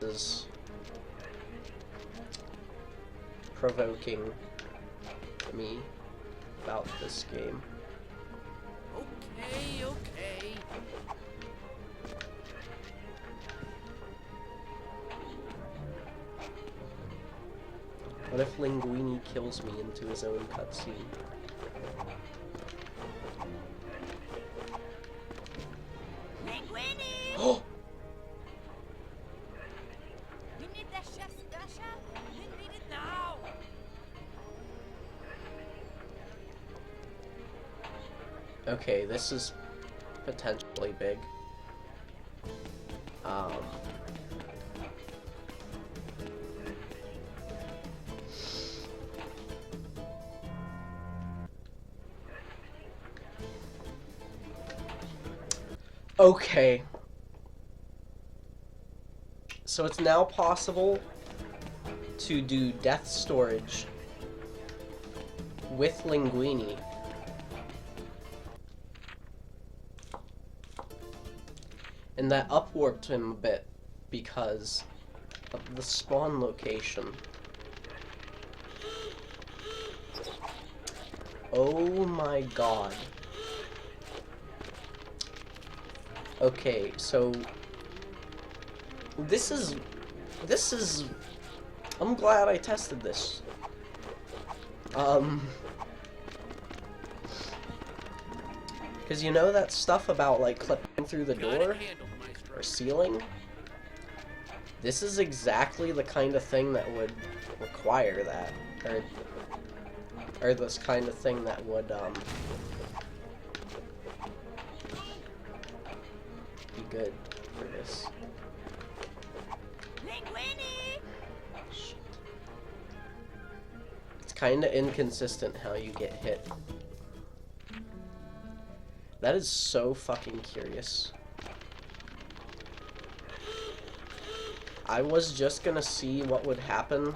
is provoking me about this game. Okay, okay. What if Linguini kills me into his own cutscene? Linguini! Oh! We need that chef special. We need it now. Okay, this is potentially big. Okay. So it's now possible to do death storage with Linguini. And that upwarped him a bit because of the spawn location. Oh my god. Okay, so this is I'm glad I tested this. Because you know that stuff about like clipping through the door or ceiling? This is exactly the kind of thing that would require that, or this kind of thing that would be good for this. Linguini! Shit. It's kind of inconsistent how you get hit. That is so fucking curious. I was just gonna see what would happen.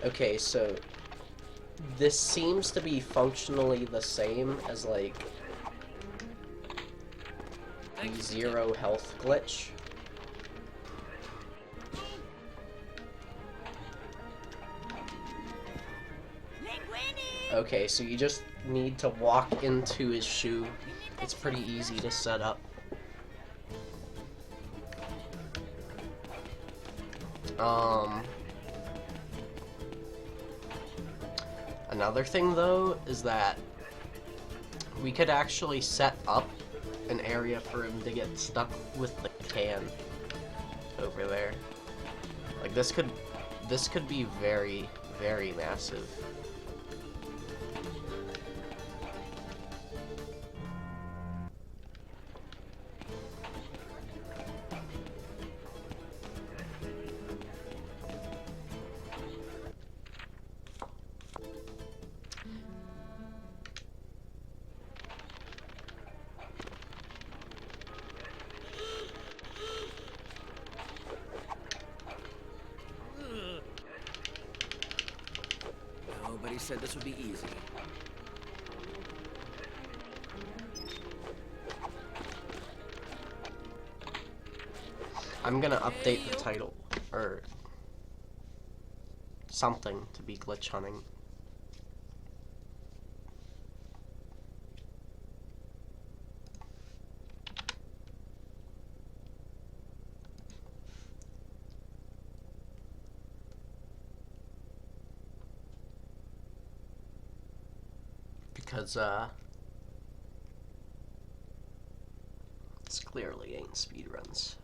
Okay, so this seems to be functionally the same as like the 0 health glitch. Linguini! Okay, so you just need to walk into his shoe. It's pretty easy to set up. Another thing though is that we could actually set up an area for him to get stuck with the can over there. Like this could be very, very massive. Nobody said this would be easy. I'm gonna update the title, or something, to be glitch hunting. Because, this clearly ain't speedruns.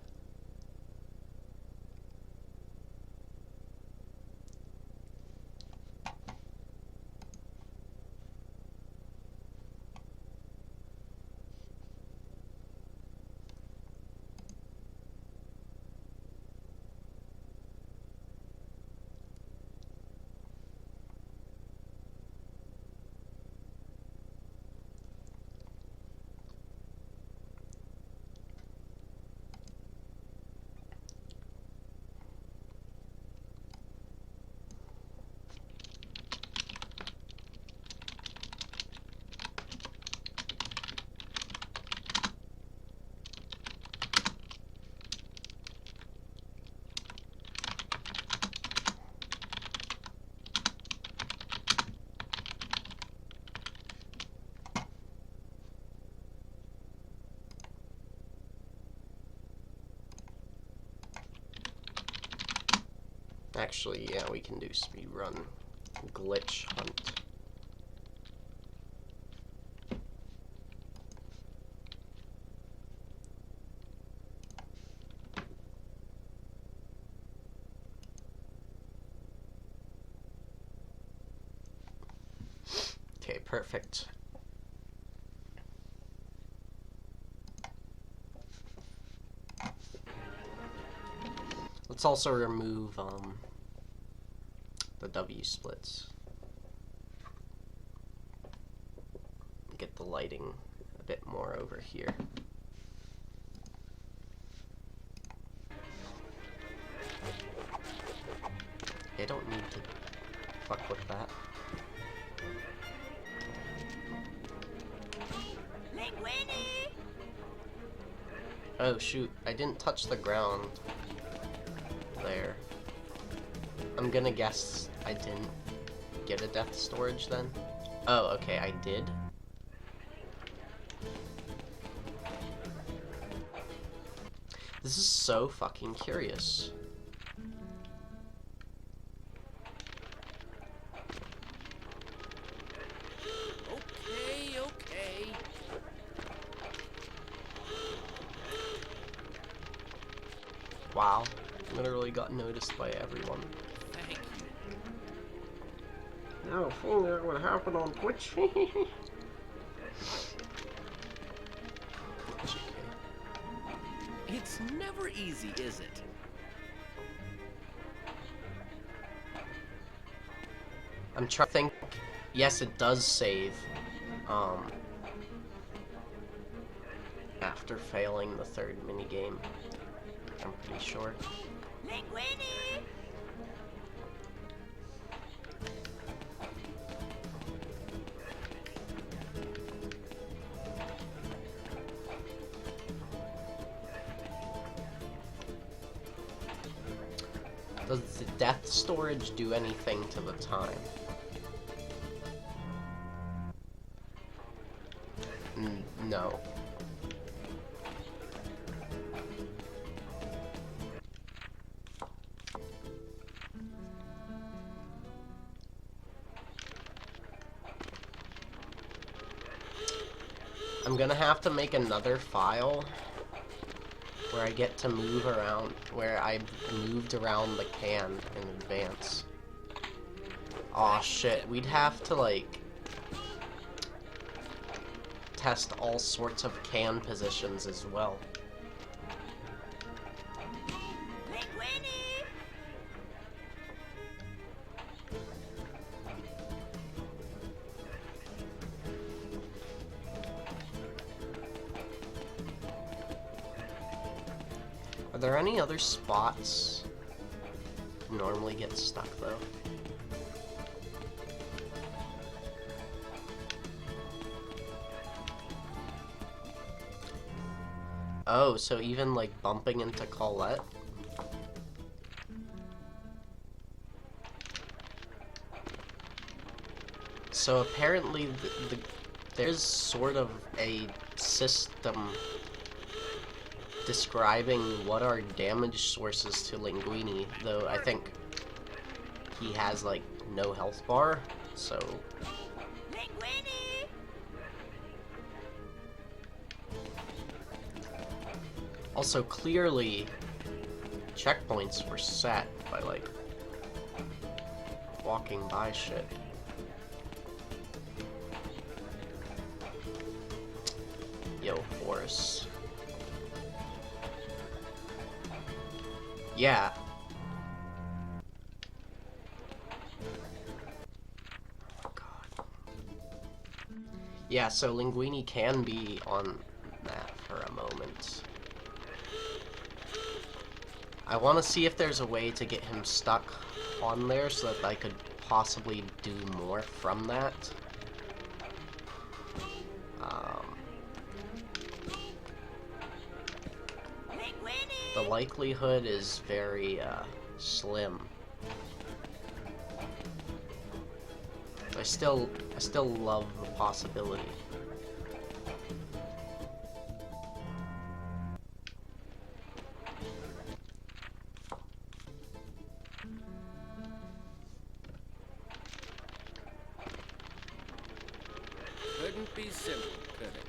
Actually, yeah, we can do speedrun glitch hunt. Okay, perfect. Let's also remove the W splits. Get the lighting a bit more over here. I don't need to fuck with that. Linguini! Oh shoot, I didn't touch the ground there. I'm gonna guess I didn't get a depth storage then. Oh, okay, I did. This is so fucking curious. Okay. Wow, literally got noticed by everyone. Thank you. Now, if only that would happen on Twitch. It's never easy, is it? I'm trying to think. Yes, it does save. After failing the third minigame. I'm pretty sure. Linguini! Does the depth storage do anything to the time? No. I'm gonna have to make another file where I get to move around, where I moved around the can in advance. Aw, shit, we'd have to, like, test all sorts of can positions as well. Linguini! Are there any other spots you normally get stuck, though? Oh, so even, like, bumping into Colette? So apparently there's sort of a system describing what are damage sources to Linguini, though I think he has, like, no health bar, so... Linguini! Also, clearly, checkpoints were set by, like, walking by shit. Yo, Forrest. Yeah. Oh, God. Yeah, so Linguini can be on that for a moment. I want to see if there's a way to get him stuck on there so that I could possibly do more from that. The likelihood is very slim. I still love the possibility. be simple, could it?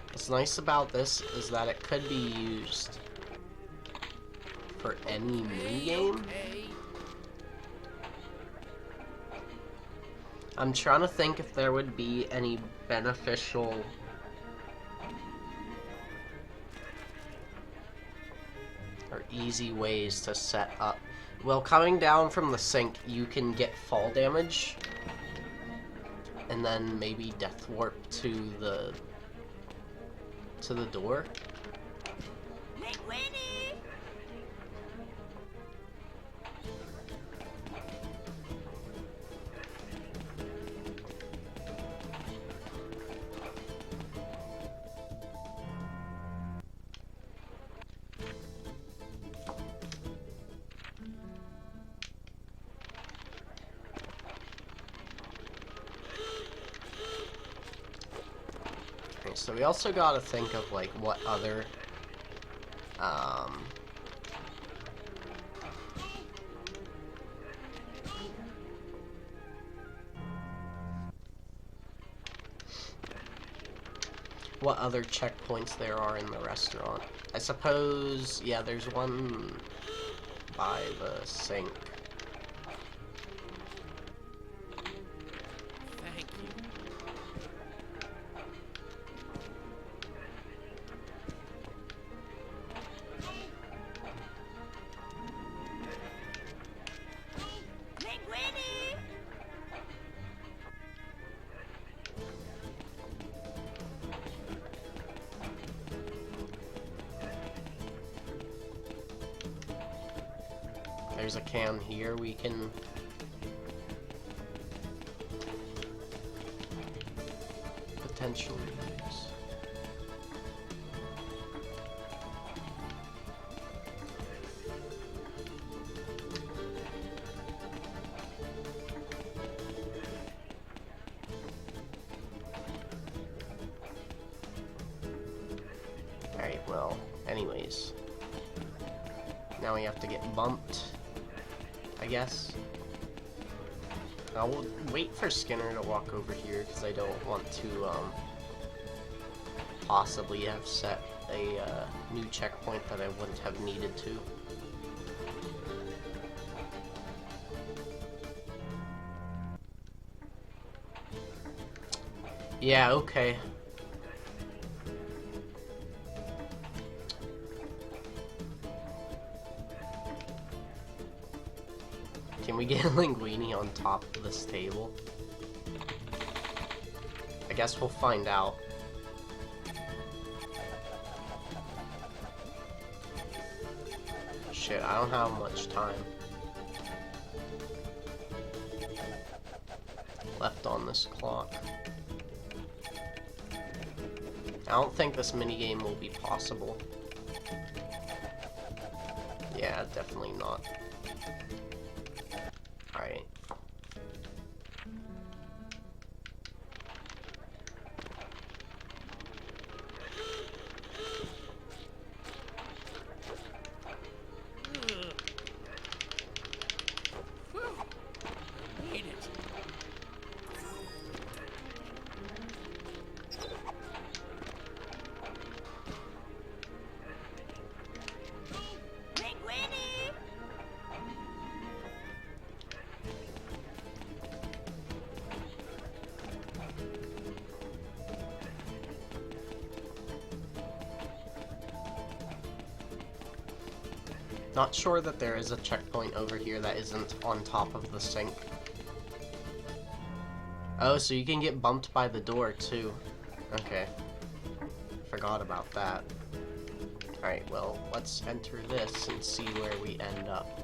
What's nice about this is that it could be used for any minigame. Okay. I'm trying to think if there would be any beneficial or easy ways to set up. Well, coming down from the sink, you can get fall damage, and then maybe death warp to the door. Linguini! Okay, so we also gotta think of like what other what other checkpoints there are in the restaurant. I suppose, yeah, there's one by the sink. Thank you. Linguini! There's a can here we can potentially use. Alright, well, anyways. Now we have to get bumped, I guess. I'll wait for Skinner to walk over here because I don't want to possibly have set a new checkpoint that I wouldn't have needed to. Yeah, okay. Can we get Linguini on top of this table? I guess we'll find out. Shit, I don't have much time left on this clock. I don't think this minigame will be possible. Yeah, definitely not. Alright. Eat it. Linguini! Not sure that there is a checkpoint over here that isn't on top of the sink. Oh, so you can get bumped by the door too. Okay. Forgot about that. Alright, well, let's enter this and see where we end up.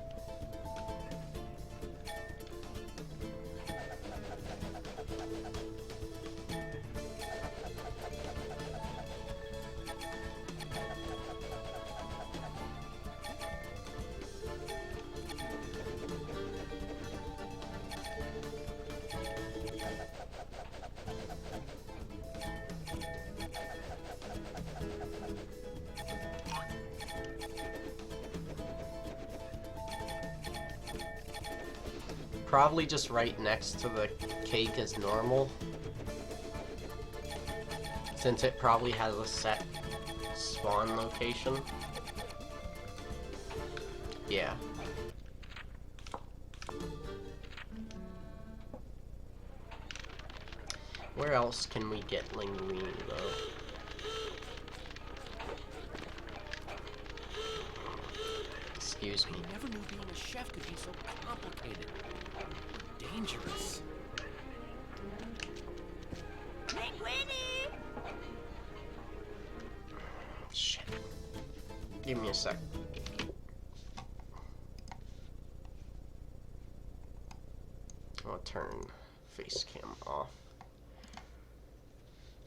Probably just right next to the cake as normal. Since it probably has a set spawn location. Yeah. Where else can we get linguine, though? Excuse me. I never knew being a chef could be so complicated. Dangerous. Linguini! Shit. Give me a sec. I'll turn face cam off.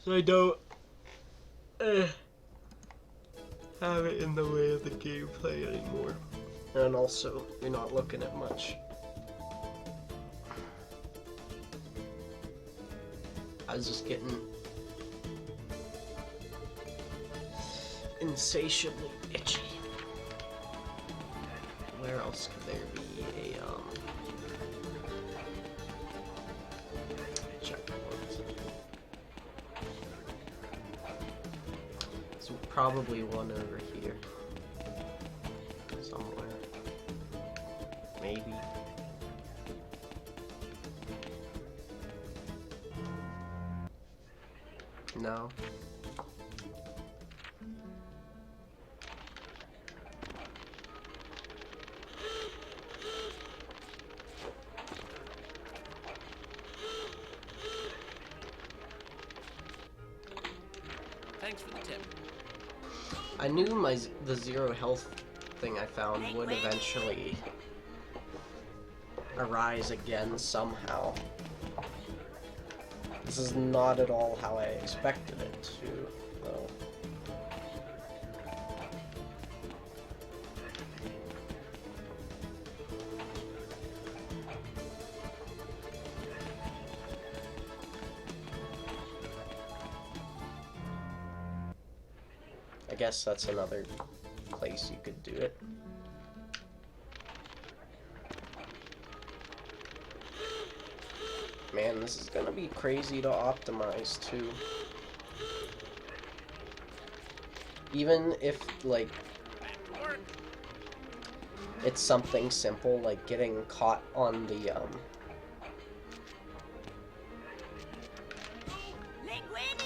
So I don't have it in the way of the gameplay anymore. And also, you're not looking at much. I was just getting insatiably itchy. Where else could there be a checkpoint? There's probably one over here somewhere. Maybe. No. Thanks for the tip. I knew the 0 health thing I found would eventually arise again somehow. This is not at all how I expected it to, though. I guess that's another place you could do it. Man, this is gonna be crazy to optimize too. Even if, like, it's something simple, like getting caught on the, Linguini!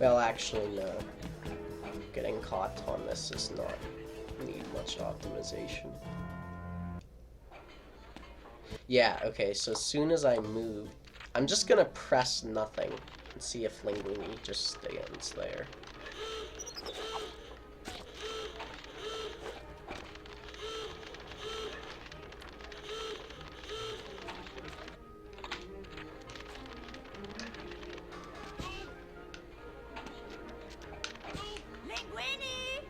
well, actually, no. Getting caught on this does not need much optimization. Yeah, okay, so as soon as I move, I'm just gonna press nothing and see if Linguini just stands there. Linguini!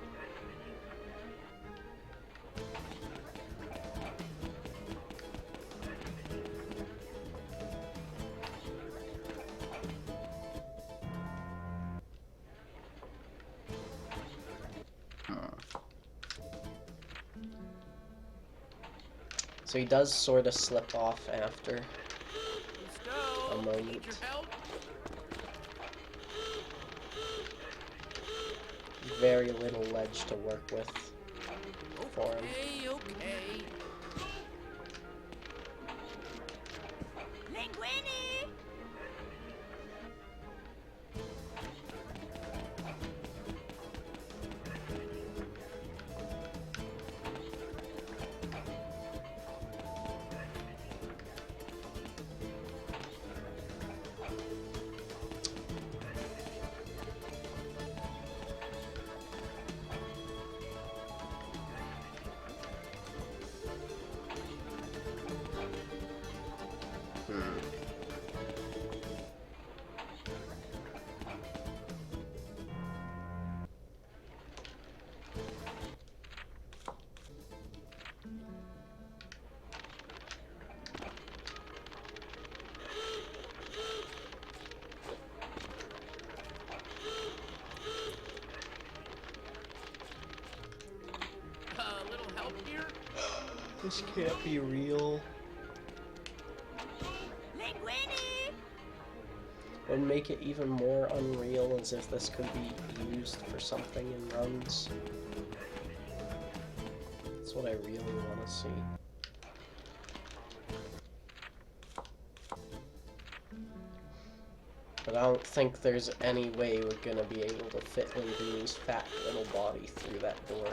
So he does sort of slip off after Let's go. a moment. Need your help? Very little ledge to work with for him. Okay, okay. Linguini! This can't be real. Linguini! Would make it even more unreal as if this could be used for something in runs. That's what I really want to see. But I don't think there's any way we're gonna be able to fit Linguini's fat little body through that door.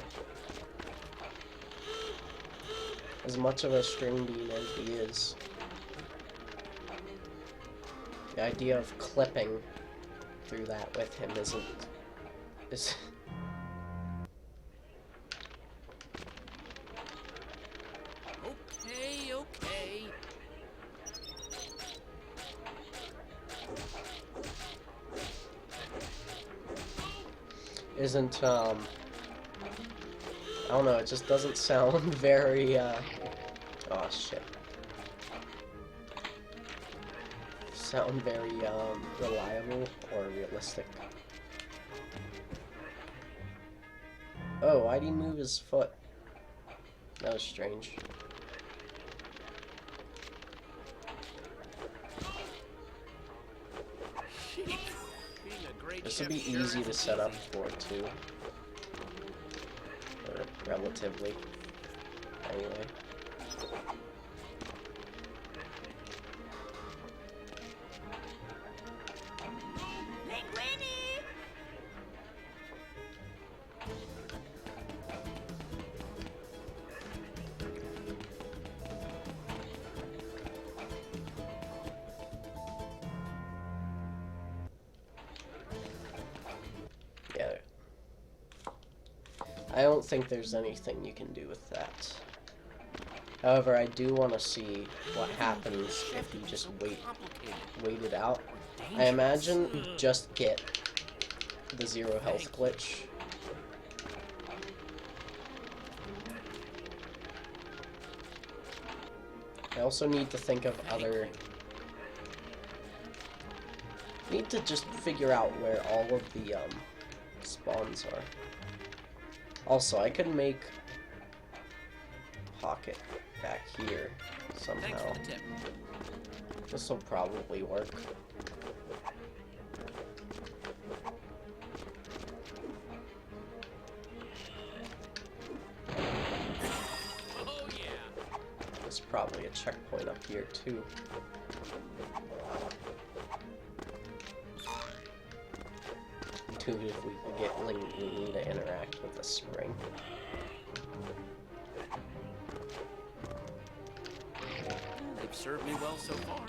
As much of a string bean as he is. The idea of clipping through that with him is Okay. isn't I don't know, it just doesn't sound very oh shit. Sound very reliable or realistic. Oh, why'd he move his foot? That was strange. This would be easy to set up for too. Or relatively. Anyway. Linguini! Yeah. I don't think there's anything you can do with that. However, I do want to see what happens if you just wait it out. I imagine you just get the 0 health glitch. I also need to think of other... Need to just figure out where all of the spawns are. Also, I could make pocket back here somehow. This will probably work. Oh yeah. There's probably a checkpoint up here too. Dude, if we could get Linguini to interact with the spring. They've served me well so far.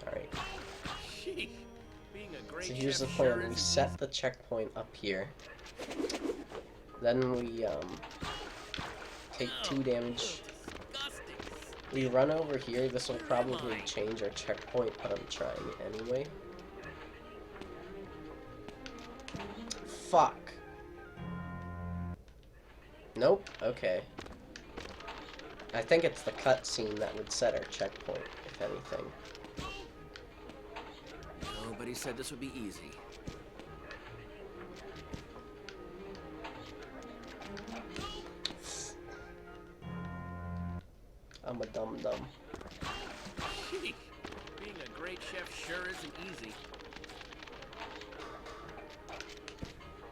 Alright. Sheesh. Being a great So here's the chef plan. sure We is set the checkpoint up here. Then we take 2 damage. We run over here. This will probably change our checkpoint, but I'm trying it anyway. Fuck. Nope. Okay. I think it's the cutscene that would set our checkpoint, if anything. Nobody said this would be easy. I'm a dum-dum. Sheesh. Being a great chef sure isn't easy.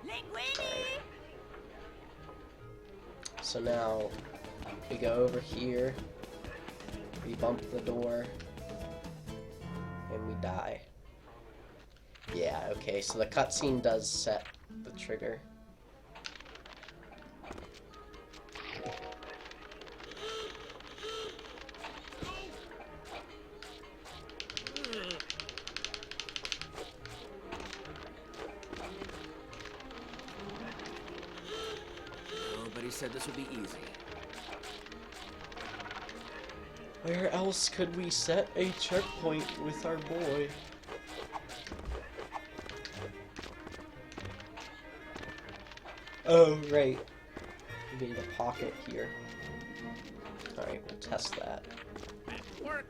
Linguini! So now, we go over here, we bump the door, and we die. Yeah, okay, so the cutscene does set the trigger. Nobody said this would be easy. Where else could we set a checkpoint with our boy? Oh, right. We need a pocket here. Alright, we'll test that. Work.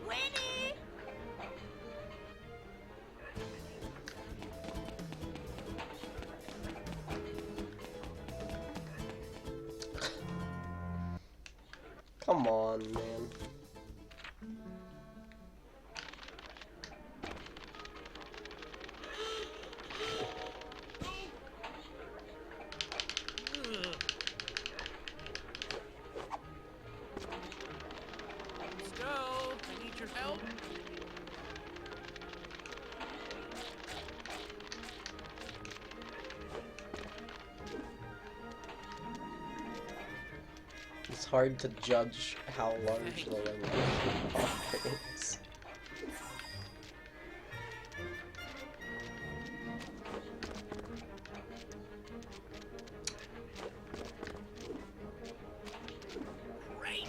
Linguini! Come on, man. Let's go. I need your help. It's hard to judge how large the language is. Great.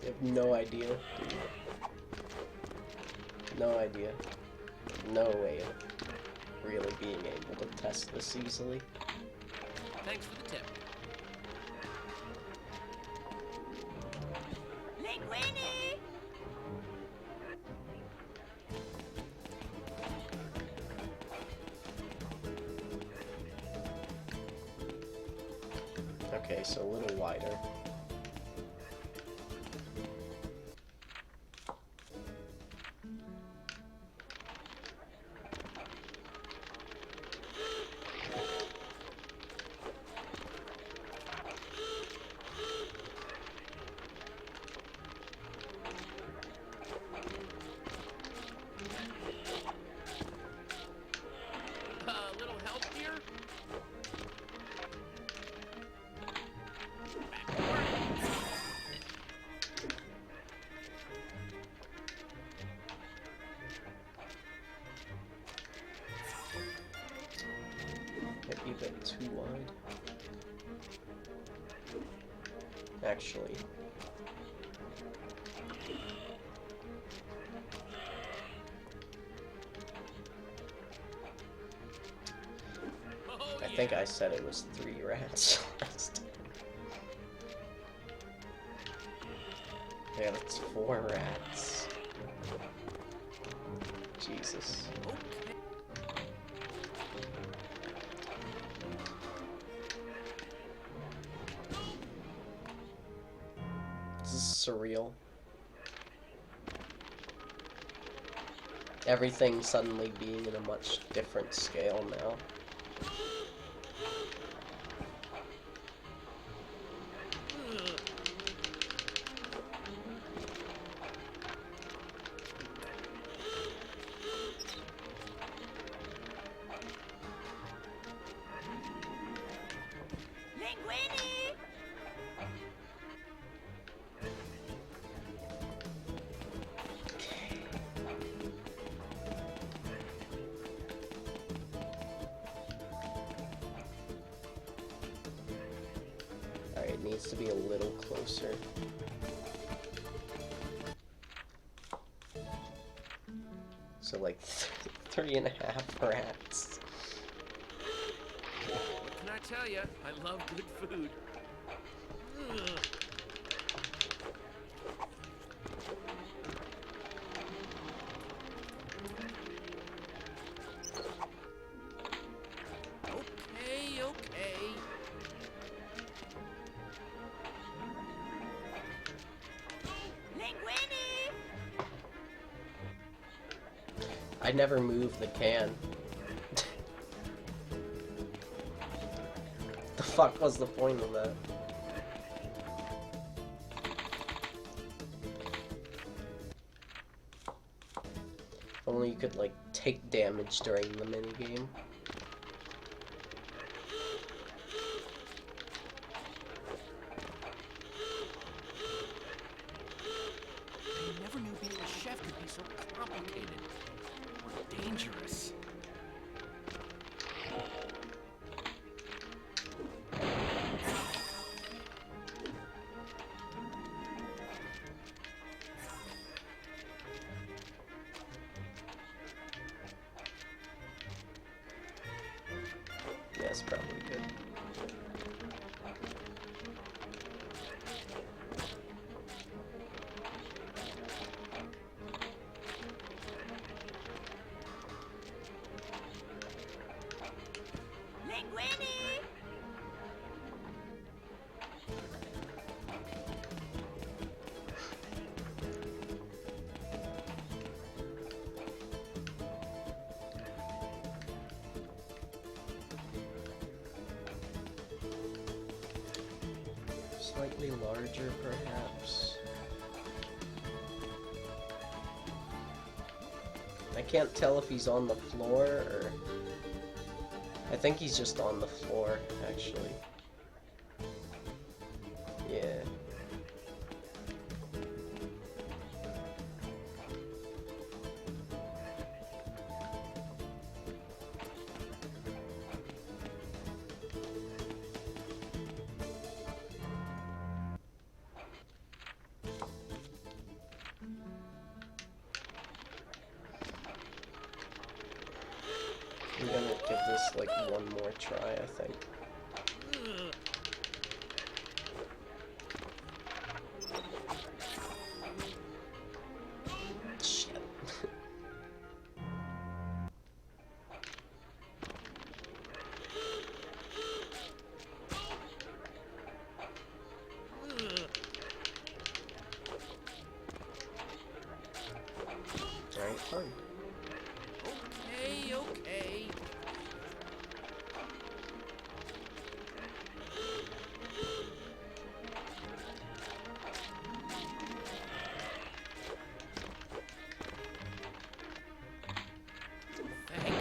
I have no idea. No idea. No way of really being able to test this easily. Thanks for the tip. Linguini! Okay, so a little wider. Little help here? Might be a bit too wide. Actually. Oh, I think I said it was 3 rats last time. Yeah, that's 4 rats. Jesus. Okay. This is surreal. Everything suddenly being in a much different scale now. Linguini! Alright, it needs to be a little closer. So like 3.5 rats. What can I tell you? I love good food. Ugh. Okay, okay. Linguini! I never move the can. The fuck was the point of that? If only you could, like, take damage during the minigame. I never knew being a chef could be so complicated or dangerous. Yeah, it's probably good. slightly larger, perhaps. I can't tell if he's on the floor or... I think he's just on the floor, actually. Yeah. I'm gonna give this like one more try, I think. Shit. Alright, fine. Okay, okay. Thank you.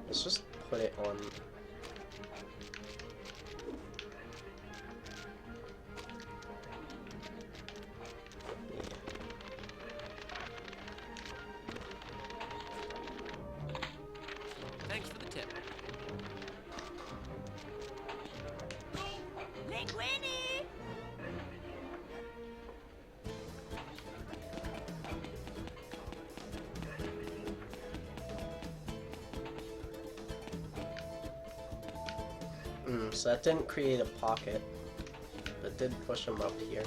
Let's just put it on. Thanks for the tip. Linguini! So that didn't create a pocket, but did push him up here.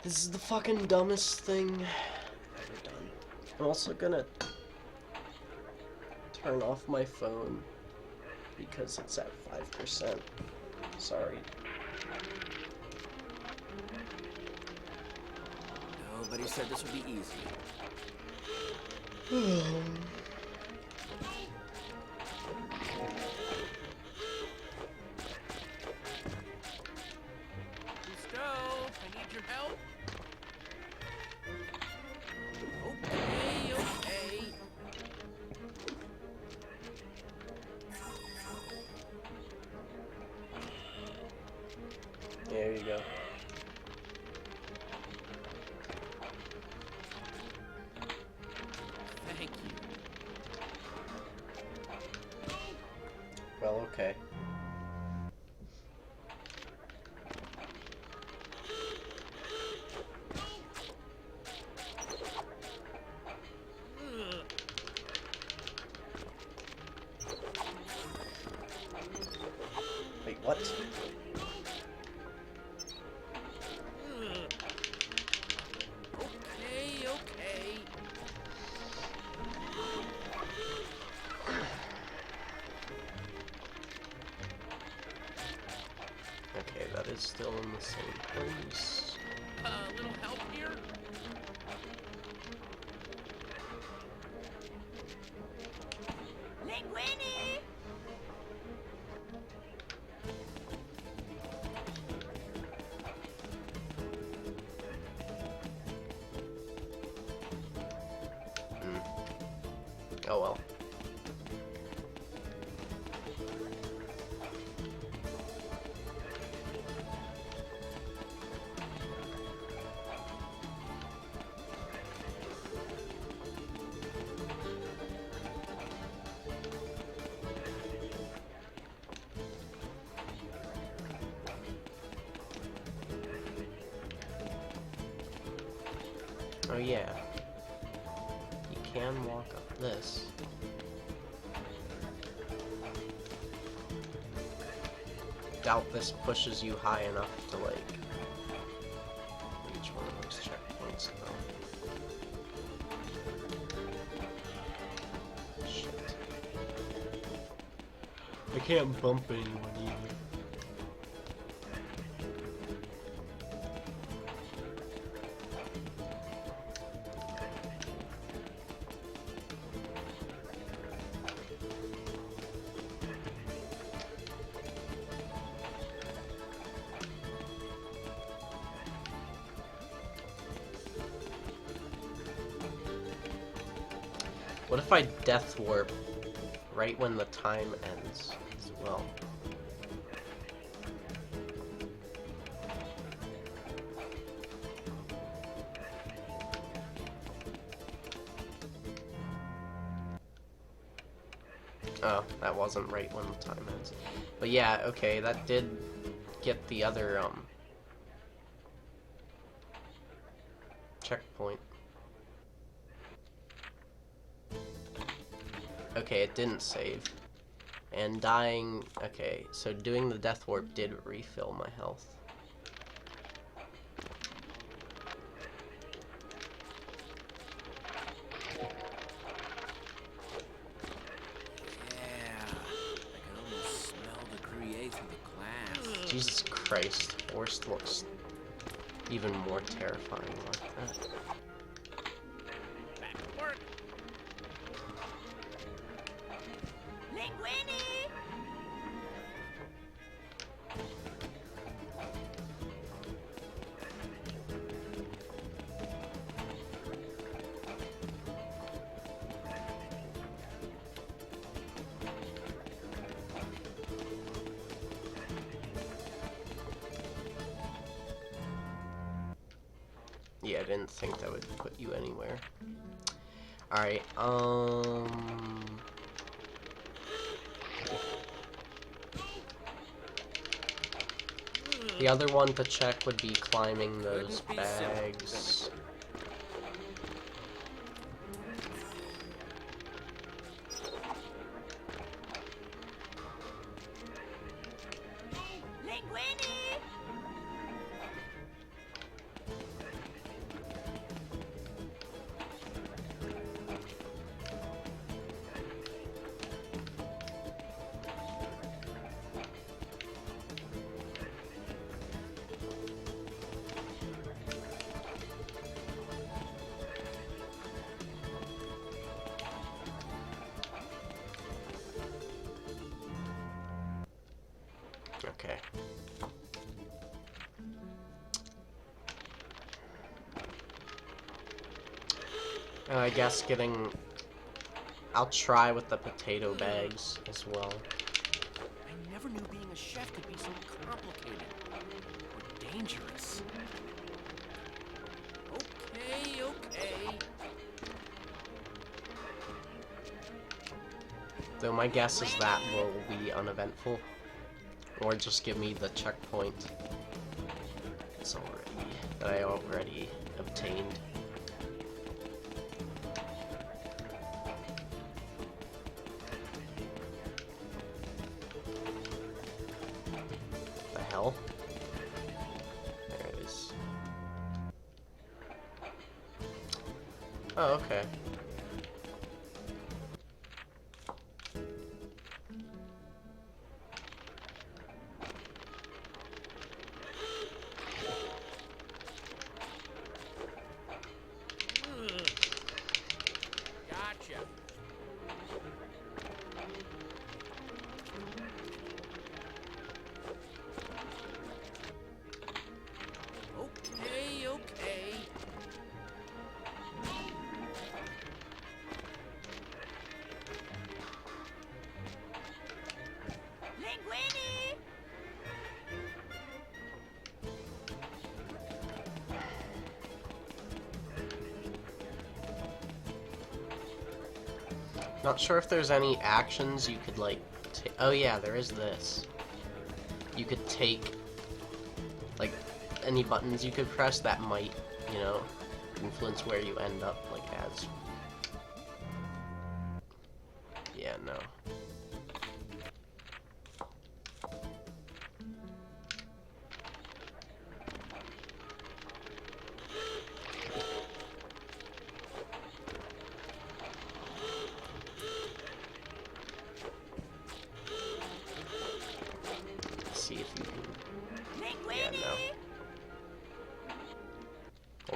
This is the fucking dumbest thing ever done. I'm also gonna turn off my phone because it's at 5%. Sorry. Nobody said this would be easy. Gusto, I need your help. Okay, okay. There you go. Thank you. Well, okay. Wait, what? Okay, okay. Okay, that is still in the same place. A little help here? Linguini! Oh well. Oh yeah. You can walk up this. Doubt this pushes you high enough to like reach one of those checkpoints though. I can't bump anyone either. What if I death warp right when the time ends as well? Oh, that wasn't right when the time ends. But yeah, okay, that did get the other, checkpoint. Okay, it didn't save. And dying... Okay, so doing the death warp did refill my health. Yeah, I can almost smell the create through the glass. Jesus Christ, Forest looks even more terrifying like that. Back to work. Linguini! Yeah, I didn't think that would put you anywhere. Alright, the other one to check would be climbing those Couldn't be bags. Linguini! Okay. I guess getting... I'll try with the potato bags as well. I never knew being a chef could be so complicated or dangerous. Okay, okay. Though my guess is that will be uneventful. Or just give me the checkpoint that I already obtained. The hell? There it is. Oh, okay. Gotcha. Okay, okay. Linguini! Not sure if there's any actions you could, like, oh yeah, there is this. You could take, like, any buttons you could press that might, you know, influence where you end up, like, as. Yeah, no.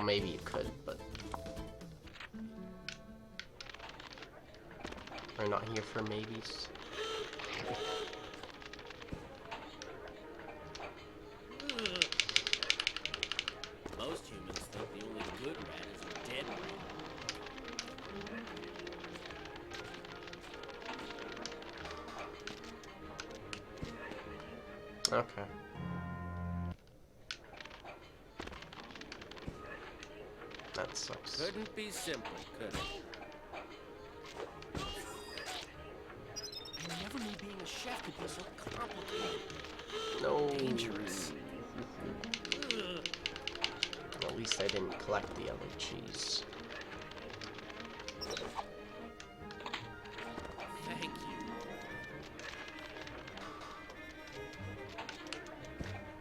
maybe you could, but we're not here for maybes. Most humans think the only good rat is a dead rat. Okay. That sucks. Couldn't be simple, could it? I never knew being a chef could be so complicated. No. Dangerous. At least I didn't collect the other cheese. Thank you.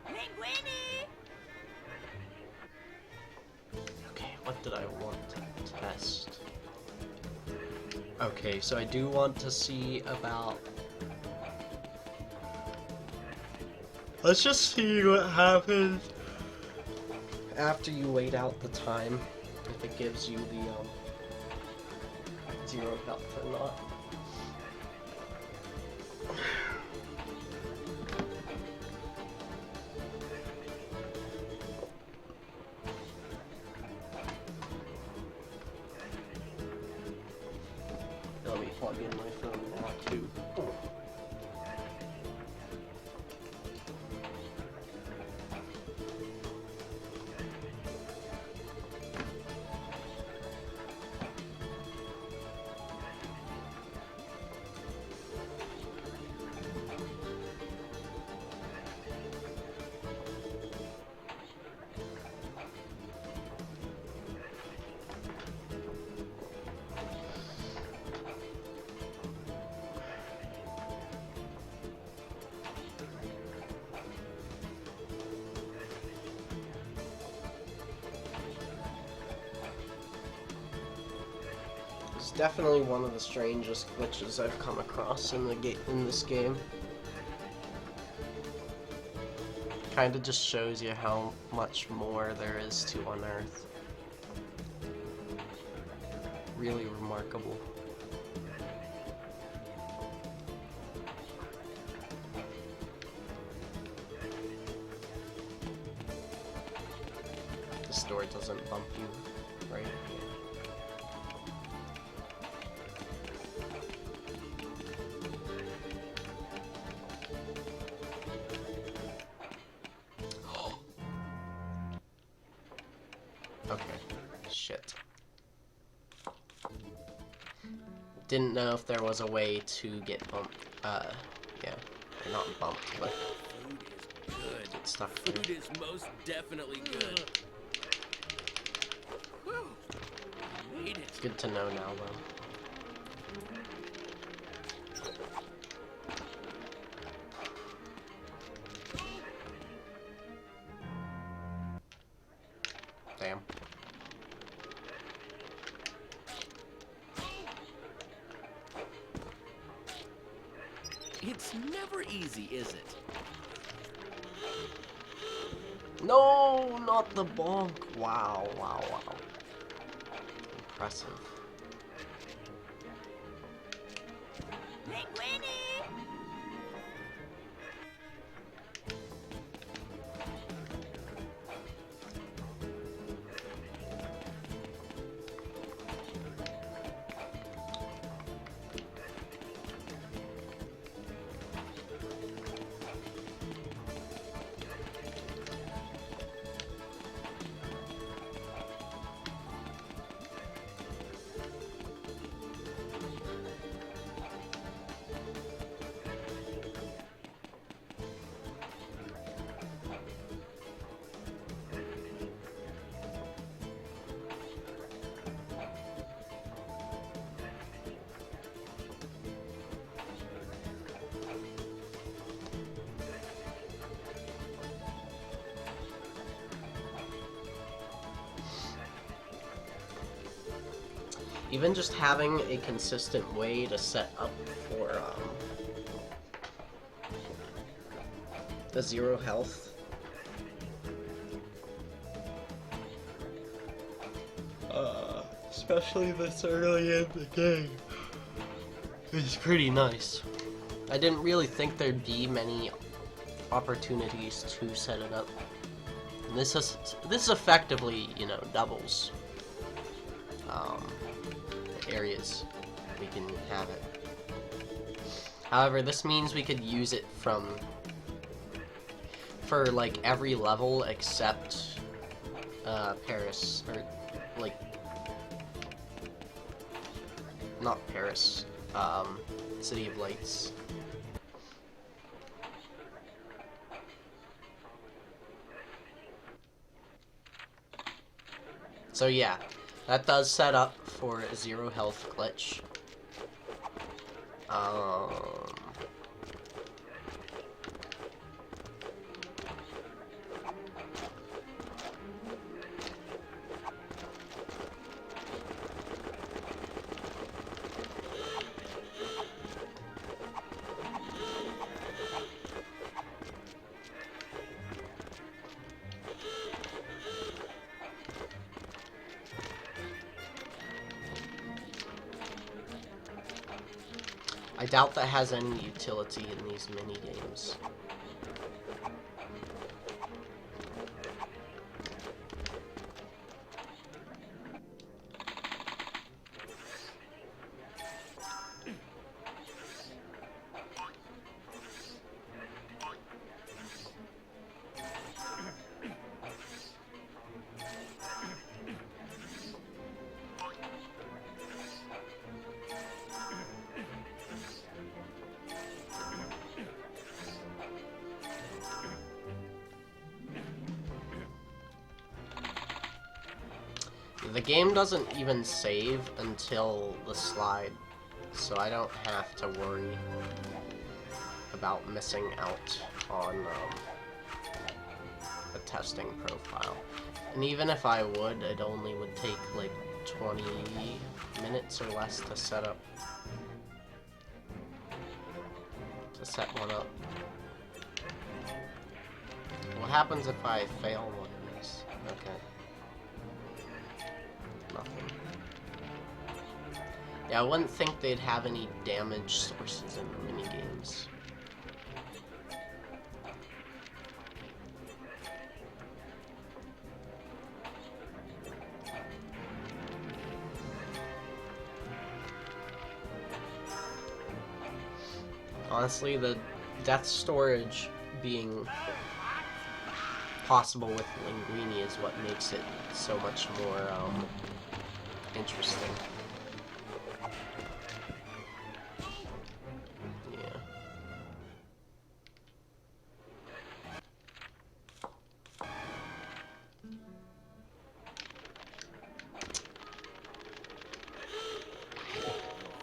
Linguini! Okay, what did I want to test? Okay, so I do want to see about... Let's just see what happens after you wait out the time, if it gives you the 0 health or not. Let me plug in my phone now too. It's definitely one of the strangest glitches I've come across in this game. Kinda just shows you how much more there is to unearth. Really remarkable. This door doesn't bump you, right? Okay, shit. Didn't know if there was a way to get bumped, yeah, or not bumped, but Food is good. get stuck Food there. is most definitely good. Whew. I made it. It's good to know now, though. Damn. It's never easy, is it? No, not the bonk. Wow, wow, wow. Impressive. Linguini! Even just having a consistent way to set up for the 0 health Especially this early in the game. It's pretty nice. I didn't really think there'd be many opportunities to set it up. And this is effectively, you know, doubles the areas we can have it. However, this means we could use it for like every level except Paris, or like not Paris, City of Lights. So yeah, that does set up for a 0 health glitch. I doubt that has any utility in these mini-games. The game doesn't even save until the slide, so I don't have to worry about missing out on a testing profile. And even if I would, it only would take like 20 minutes or less to set up. To set one up. What happens if I fail one of these? Okay. Nothing. Yeah, I wouldn't think they'd have any damage sources in the minigames. Honestly, the death storage being possible with Linguini is what makes it so much more interesting. Yeah.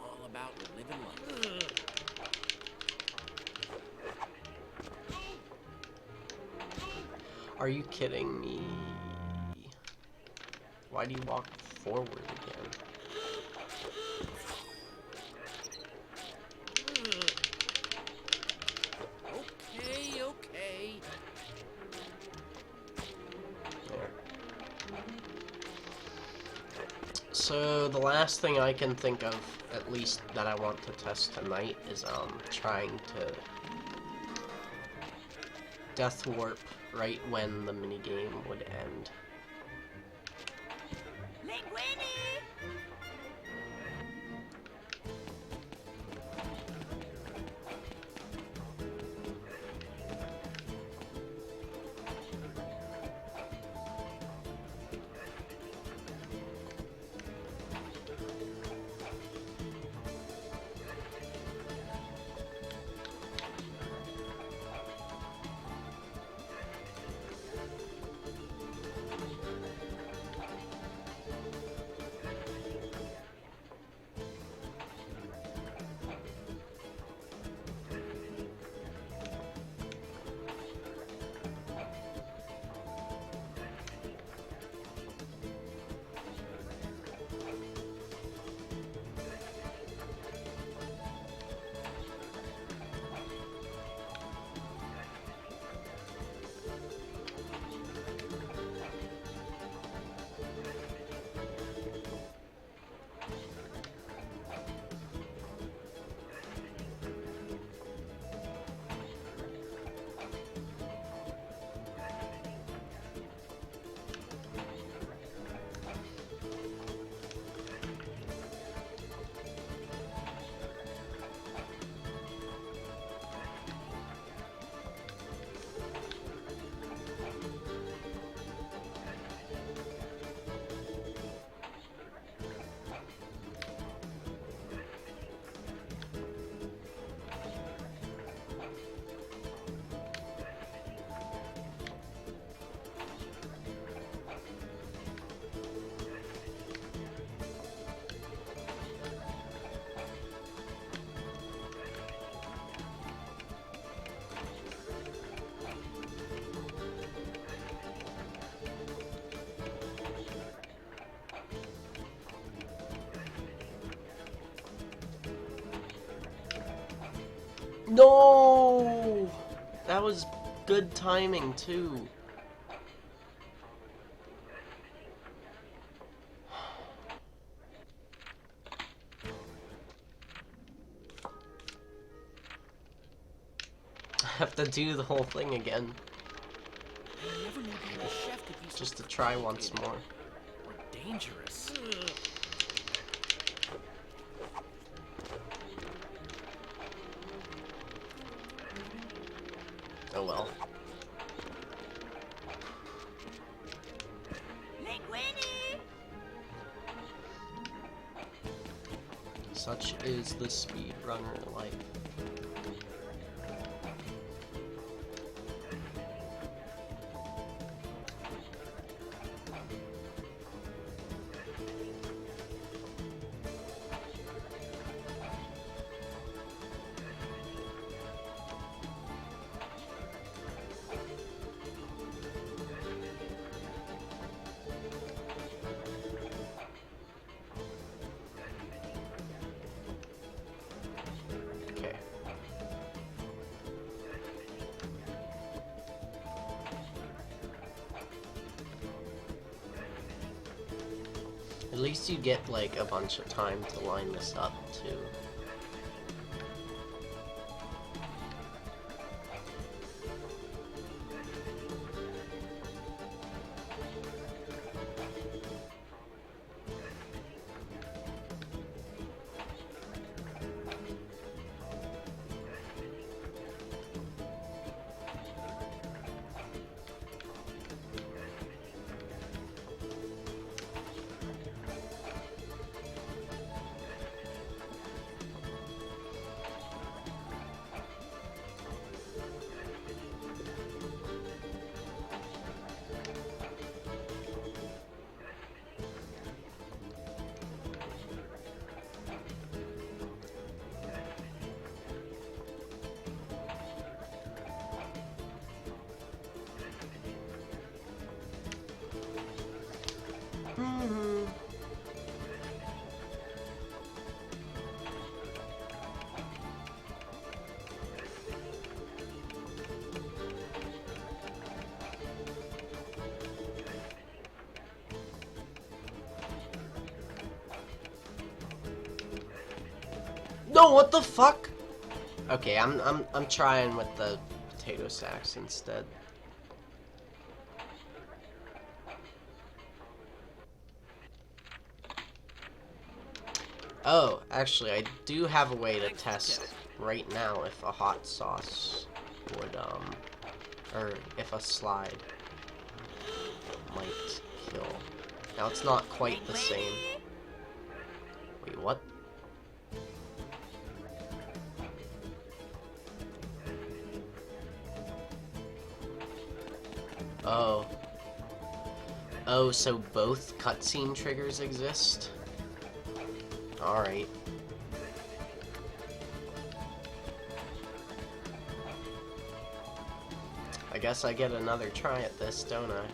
All about living life. Are you kidding me? Why do you walk forward again? Okay, okay. There. So the last thing I can think of, at least that I want to test tonight, is trying to death warp right when the minigame would end. Linguini! No! That was good timing, too. I have to do the whole thing again. I never knew being a chef could be so Just to try once more. or dangerous. Oh well. Linguini! Such is the speedrunner life. Okay. At least you get like a bunch of time to line this up too. No, what the fuck? Okay, I'm trying with the potato sacks instead. Oh, actually, I do have a way to test right now if a hot sauce would, or if a slide might kill. Now, it's not quite the same. Wait, what? Oh. Oh, so both cutscene triggers exist? Alright. I guess I get another try at this, don't I?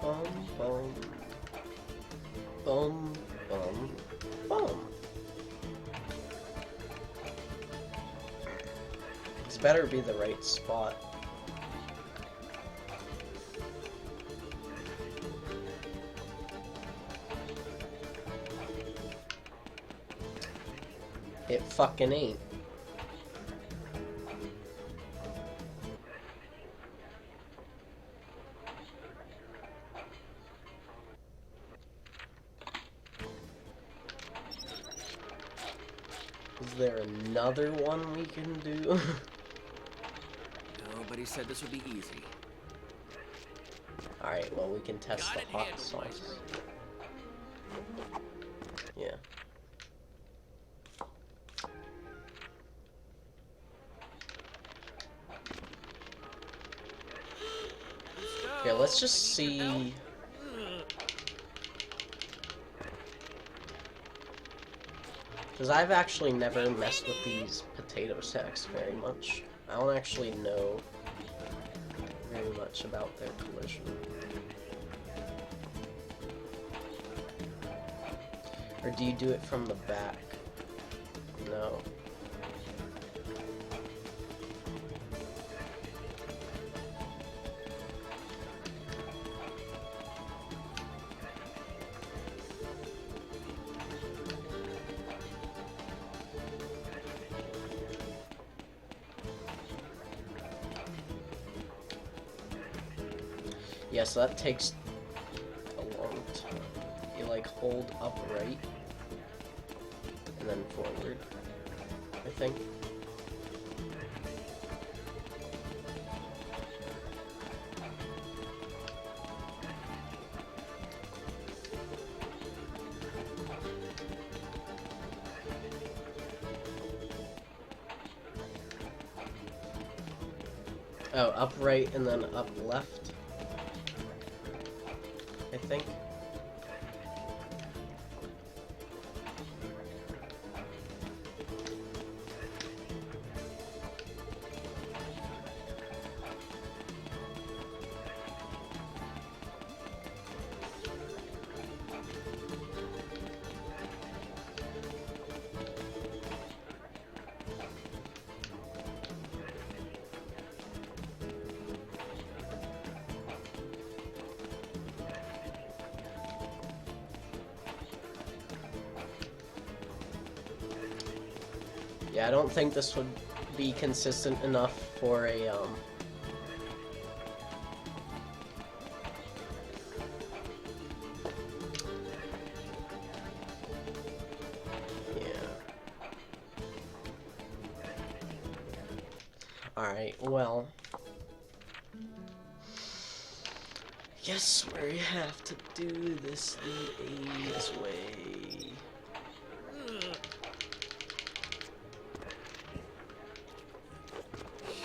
Bum, bum. Bum, bum, bum. This better be the right spot. It fucking ain't. Is there another one we can do? Nobody said this would be easy. Alright, well we can test Got the it hot handled, sauce. Maestro. Yeah. Here, let's just I need your help. see. Because I've actually never messed with these potato sacks very much. I don't actually know very much about their collision. Or do you do it from the back? No. Yeah, so that takes a long time. You like hold upright and then forward, I think. Oh, upright and then up left, I think. Yeah, I don't think this would be consistent enough for a, yeah. Alright, well. Guess we have to do this the 80s way.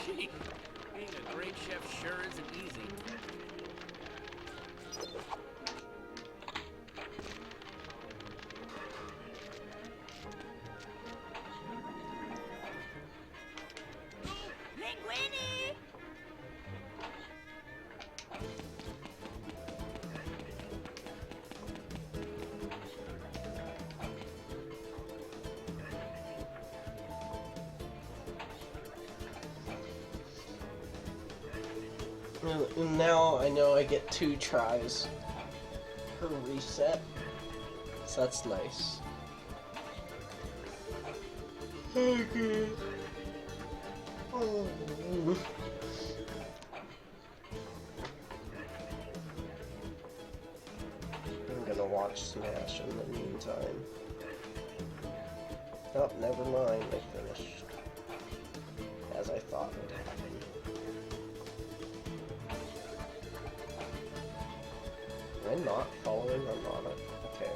Gee, being a great chef sure isn't easy. Linguini! Now I know I get 2 tries per reset, so that's nice. Okay. Oh. I'm gonna watch Smash in the meantime. Oh, never mind, I finished. As I thought would happen. Am I not following or not? Okay.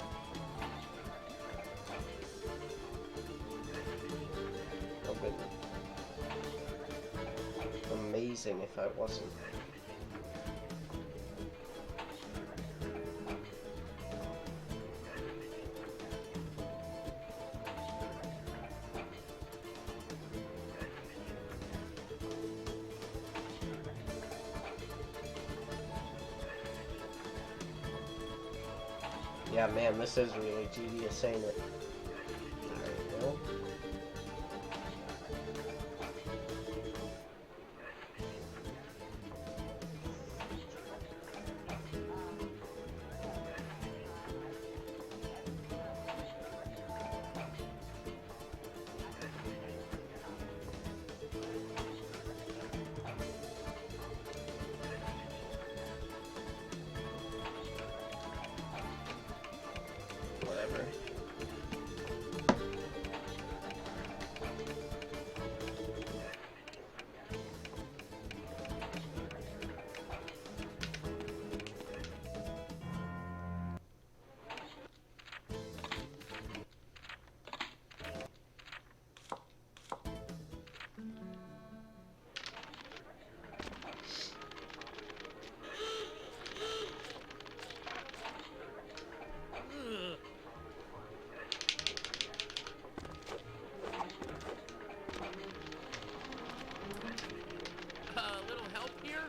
That would have been amazing if I wasn't. Yeah, man, this is really tedious, ain't it? There we go. Whatever. A little help here?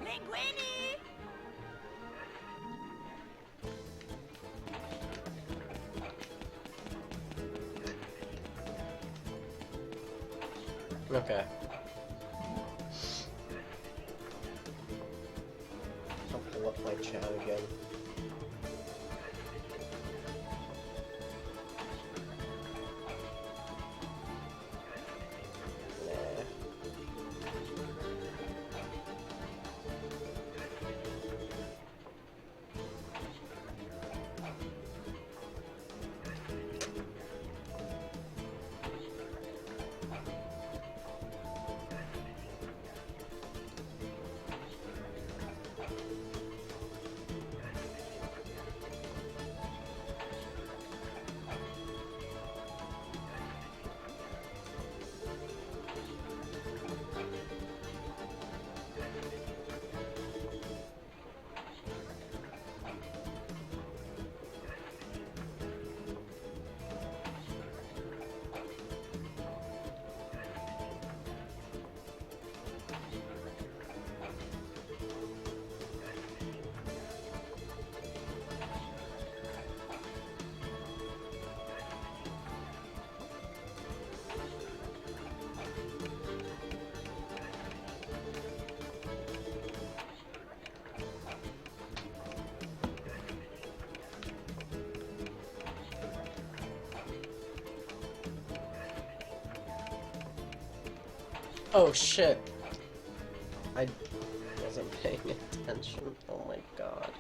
Linguini! Okay. I'll pull up my chat again. Nah. Oh shit! I wasn't paying attention. Oh my god.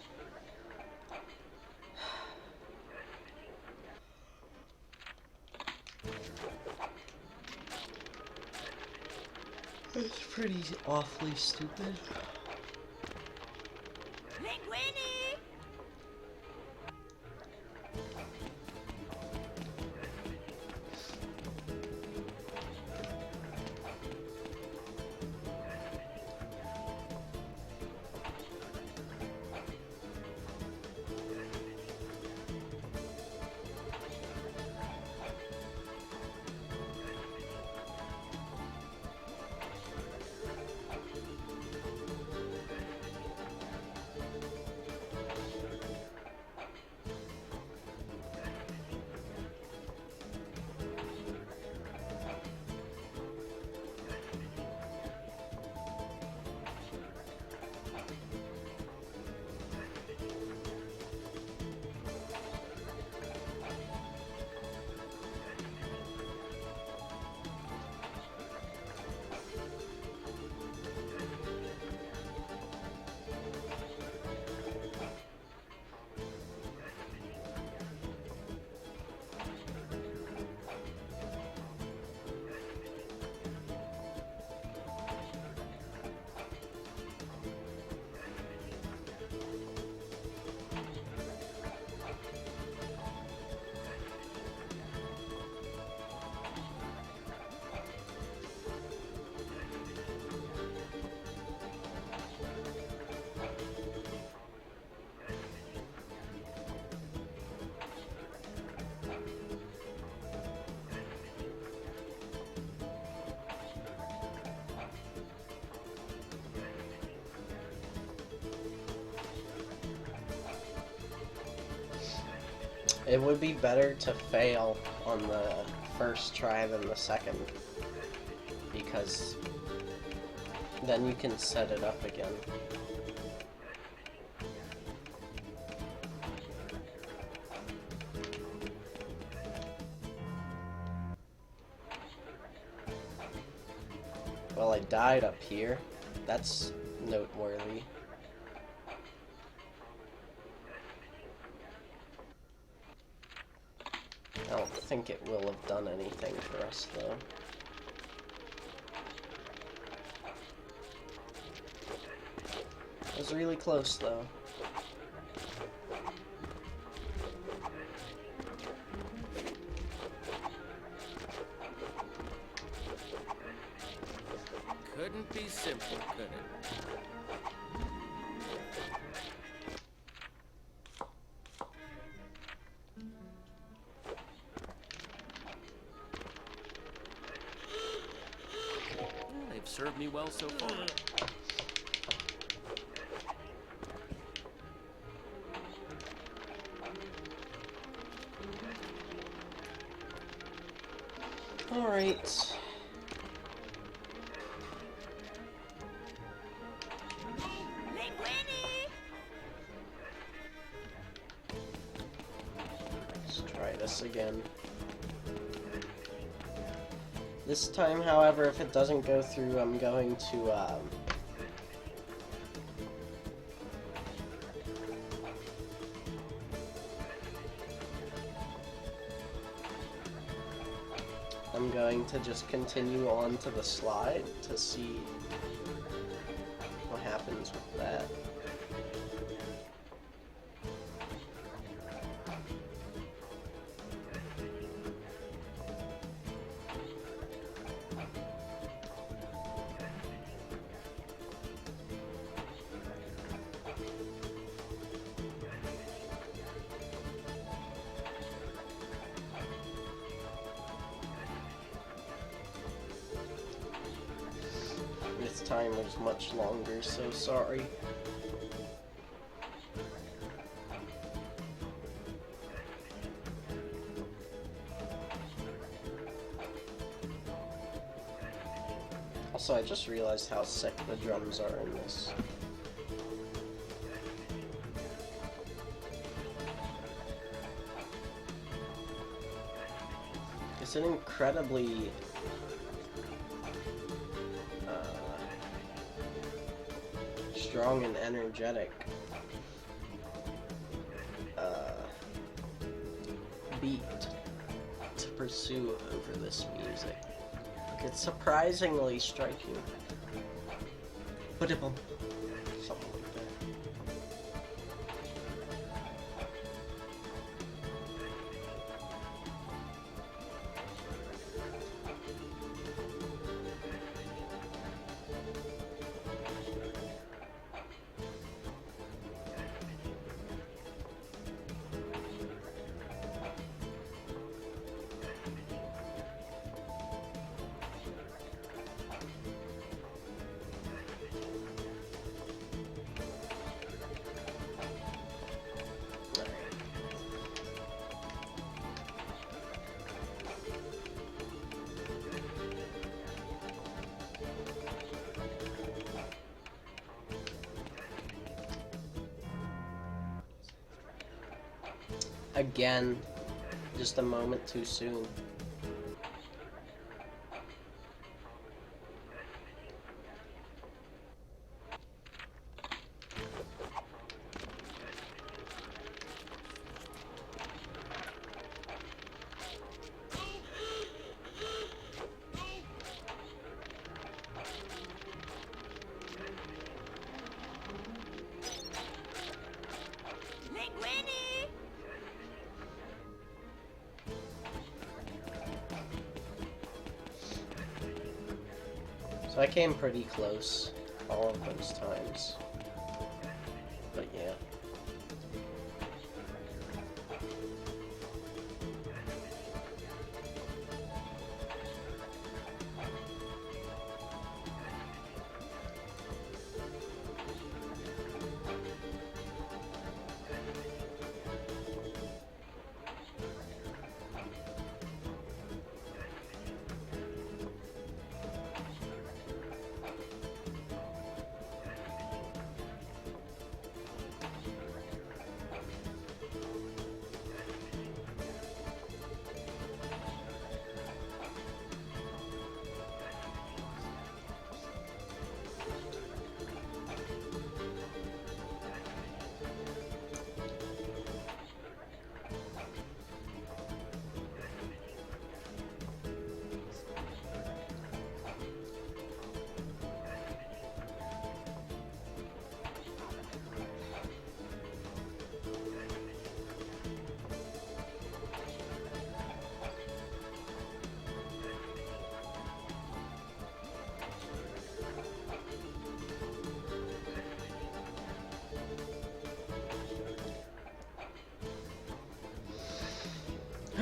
It's pretty awfully stupid. Linguini! It would be better to fail on the first try than the second, because then you can set it up again. Well, I died up here. That's noteworthy. I don't think it will have done anything for us, though. It was really close, though. Couldn't be simple, could it? They've served me well so far. All right. Linguini! Let's try this again. This time, however, if it doesn't go through, I'm going to, I'm going to just continue on to the slide to see what happens with that. This time was much longer, so sorry. Also, I just realized how sick the drums are in this. It's an incredibly strong and energetic beat to pursue over this music. It's surprisingly striking. Something like that. Again, just a moment too soon. Linguini! So I came pretty close all of those times. But yeah.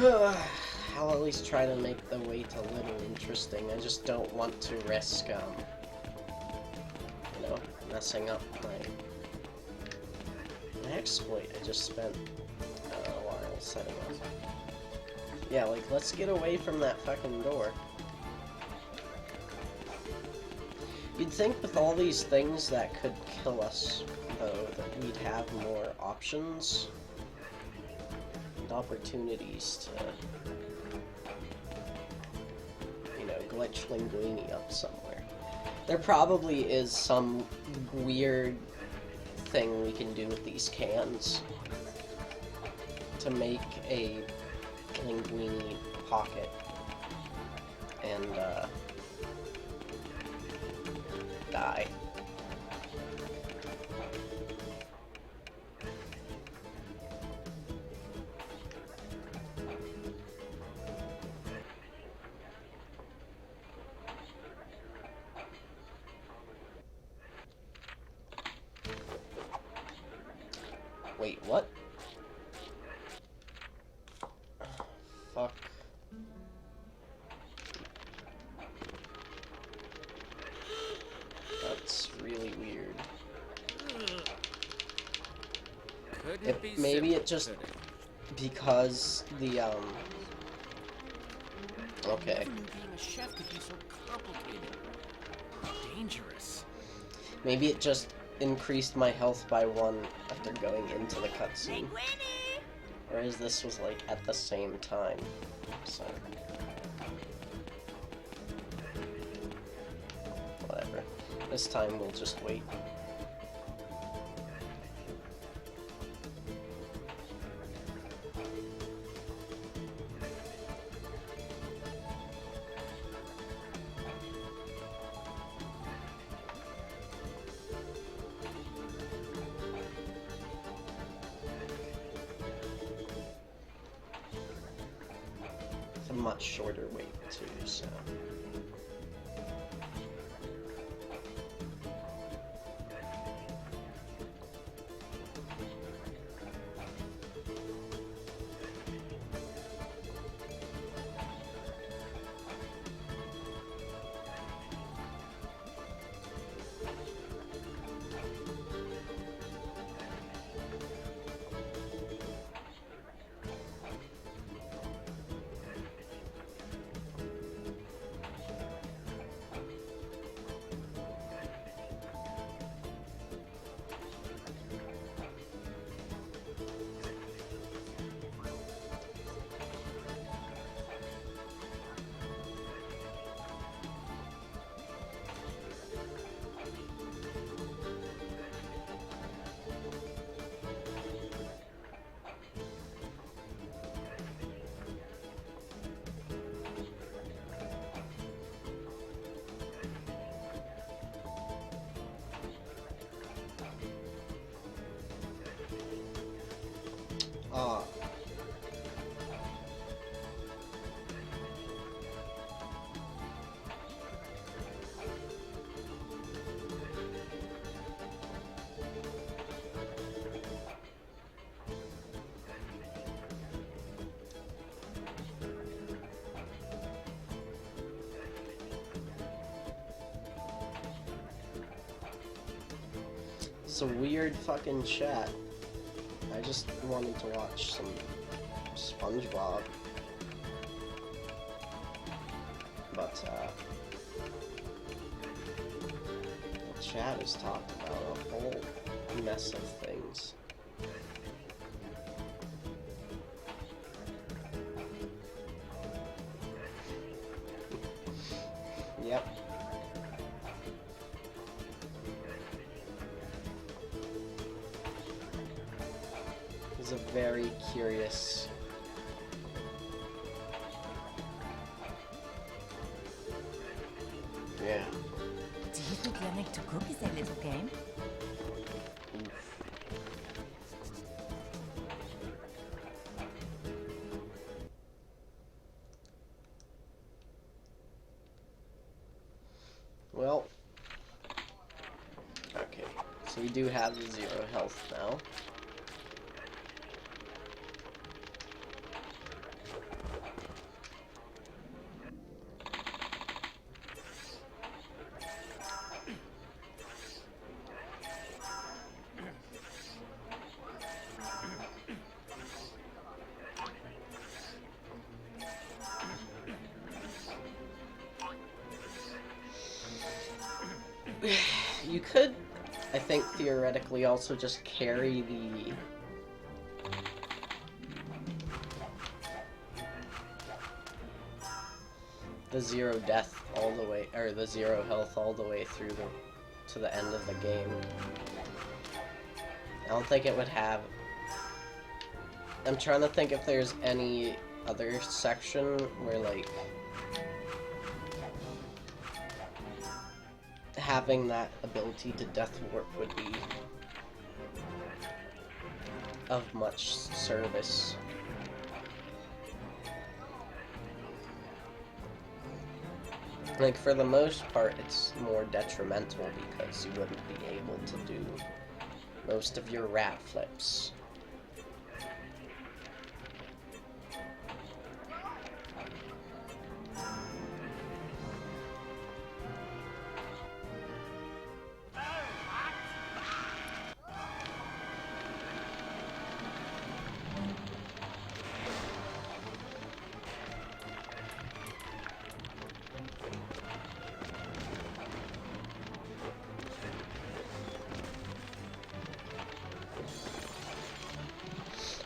I'll at least try to make the wait a little interesting. I just don't want to risk, you know, messing up my exploit I just spent a while setting up. Yeah, like, let's get away from that fucking door. You'd think with all these things that could kill us, though, that we'd have more options and opportunities to, you know, glitch Linguini up somewhere. There probably is some weird thing we can do with these cans to make a Linguini pocket and die. Wait, what? Fuck. That's really weird. Could it be Maybe simple, it just could it? because the okay. Never knew being a chef could be so complicated. Dangerous. Maybe it just increased my health by 1 after going into the cutscene. Linguini! Whereas this was like at the same time. So whatever. This time we'll just wait. It's a much shorter wait too, so. Ah. It's a weird fucking chat. I just wanted to watch some SpongeBob. But, the chat has talked about a whole mess of things. Yep. It's a very curious. Yeah. Do you think learning to cook is a little game? Well. Okay. So we do have the 0 health now. could, I think, theoretically also just carry the 0 death all the way, or the 0 health all the way through to the end of the game. I don't think it would have... I'm trying to think if there's any other section where, like, having that ability to death warp would be of much service. Like, for the most part, it's more detrimental because you wouldn't be able to do most of your rat flips.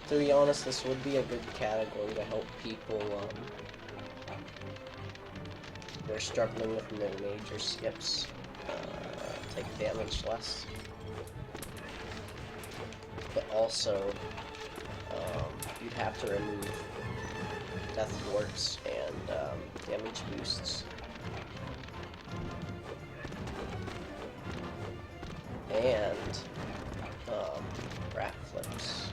To be honest, this would be a good category to help people who are struggling with no major skips take damage less. But also, you'd have to remove death warps and damage boosts. And rat flips.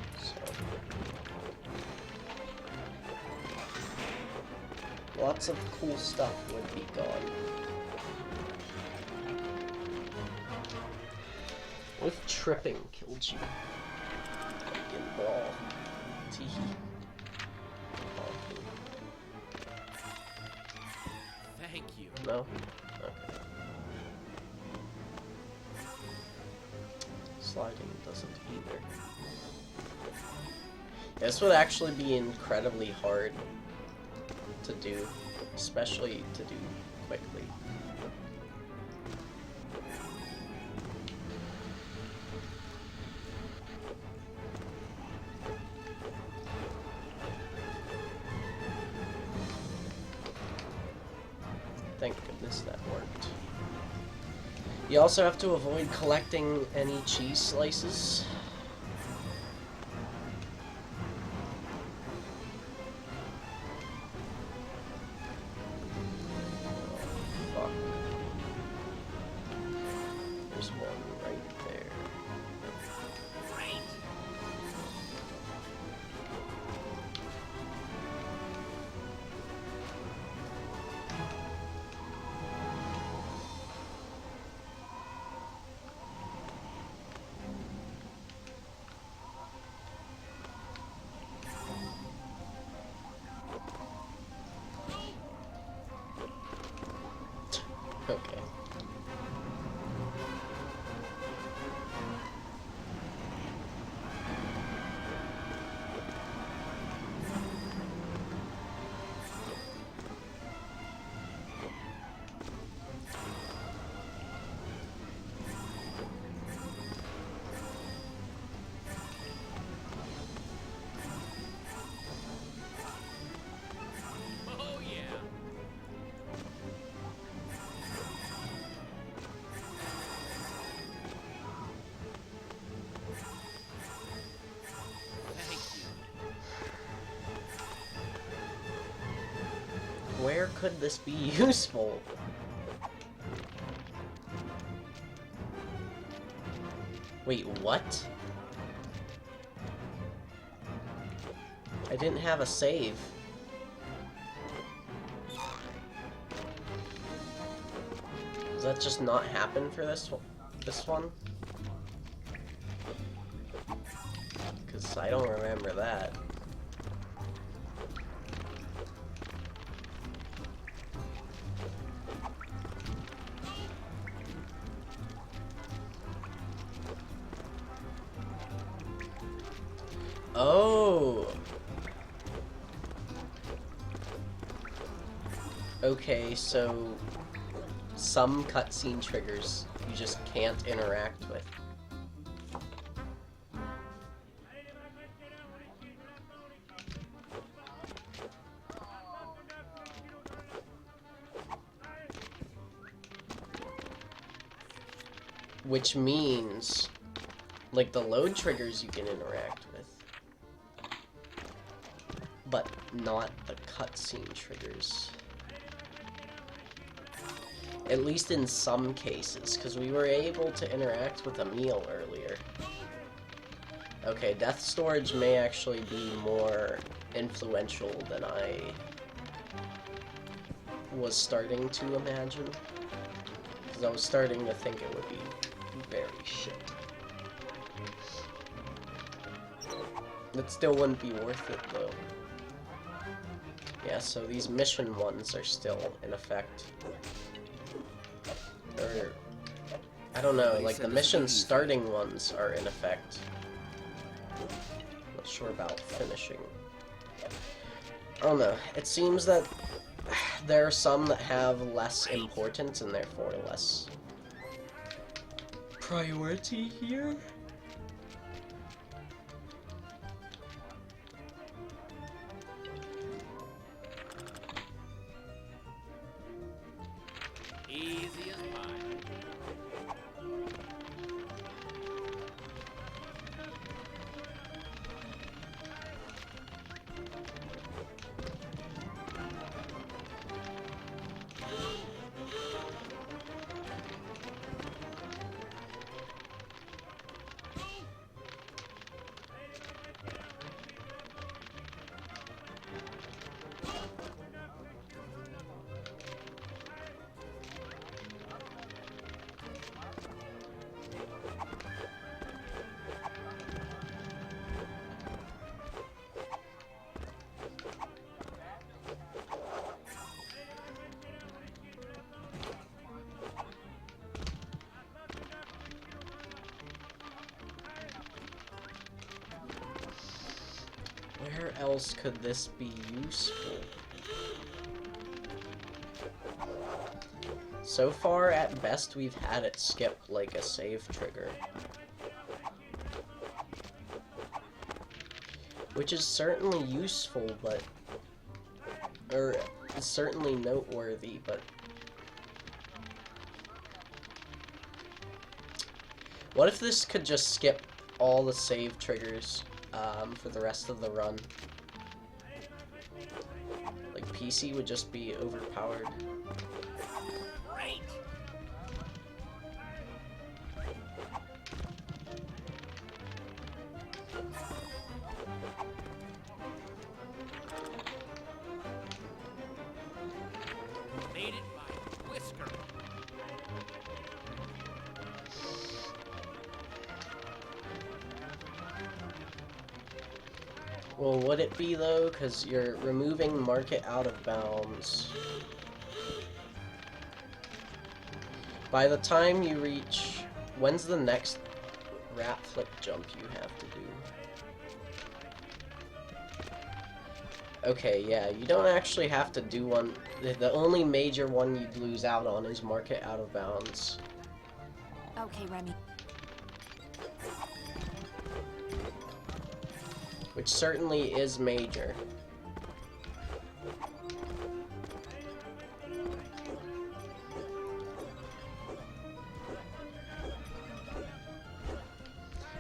Lots of cool stuff would be gone. What if tripping killed you? Like in Brawl. Teehee. Thank you. No? Okay. Sliding doesn't either. This would actually be incredibly hard to do, especially to do quickly. Thank goodness that worked. You also have to avoid collecting any cheese slices. Okay. Oh yeah. Thank you. Where could this be useful? Wait, what? I didn't have a save. Does that just not happen for this one? Because I don't remember that. Oh! Okay, so some cutscene triggers you just can't interact with. Which means, like, the load triggers you can interact with, but not the cutscene triggers. At least in some cases, because we were able to interact with Emil earlier. Okay, Death Storage may actually be more influential than I was starting to imagine. Because I was starting to think it would be very shit. It still wouldn't be worth it, though. Yeah, so these mission ones are still in effect. Or, I don't know, like the mission starting ones are in effect. Not sure about finishing. I don't know. It seems that there are some that have less importance and therefore less priority here. Easy as pie. Where else could this be useful? So far, at best, we've had it skip, like, a save trigger. Which is certainly useful, but... or, certainly noteworthy, but... what if this could just skip all the save triggers, for the rest of the run? Like, PC would just be overpowered. Right. Made it by Whisker. Well, would it be, though? Because you're removing market out of bounds. By the time you reach... when's the next rat flip jump you have to do? Okay, yeah, you don't actually have to do one. The only major one you'd lose out on is market out of bounds. Okay, Remy. Which certainly is major.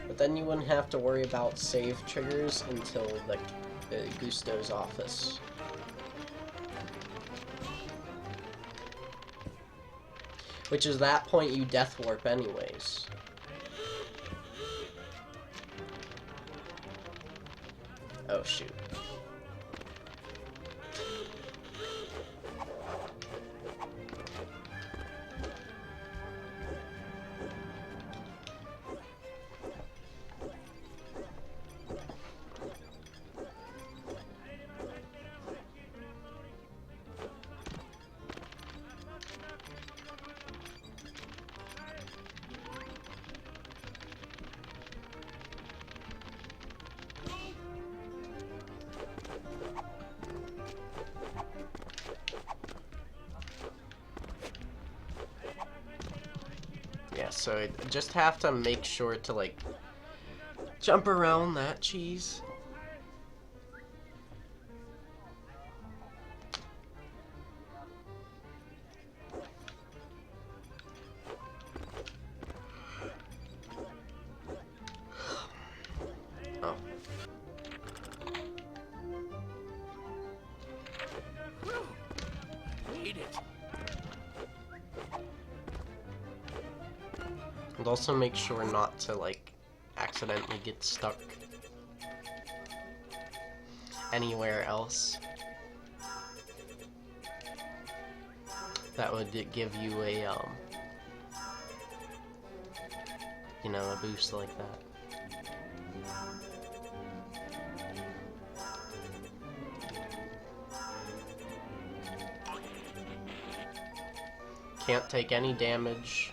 But then you wouldn't have to worry about save triggers until the Gusto's office. Which is that point you death warp anyways. Oh shoot. so I just have to make sure to, like, jump around that cheese. Oh. Made it. And also make sure not to, like, accidentally get stuck anywhere else. That would give you a, you know, a boost like that. Can't take any damage.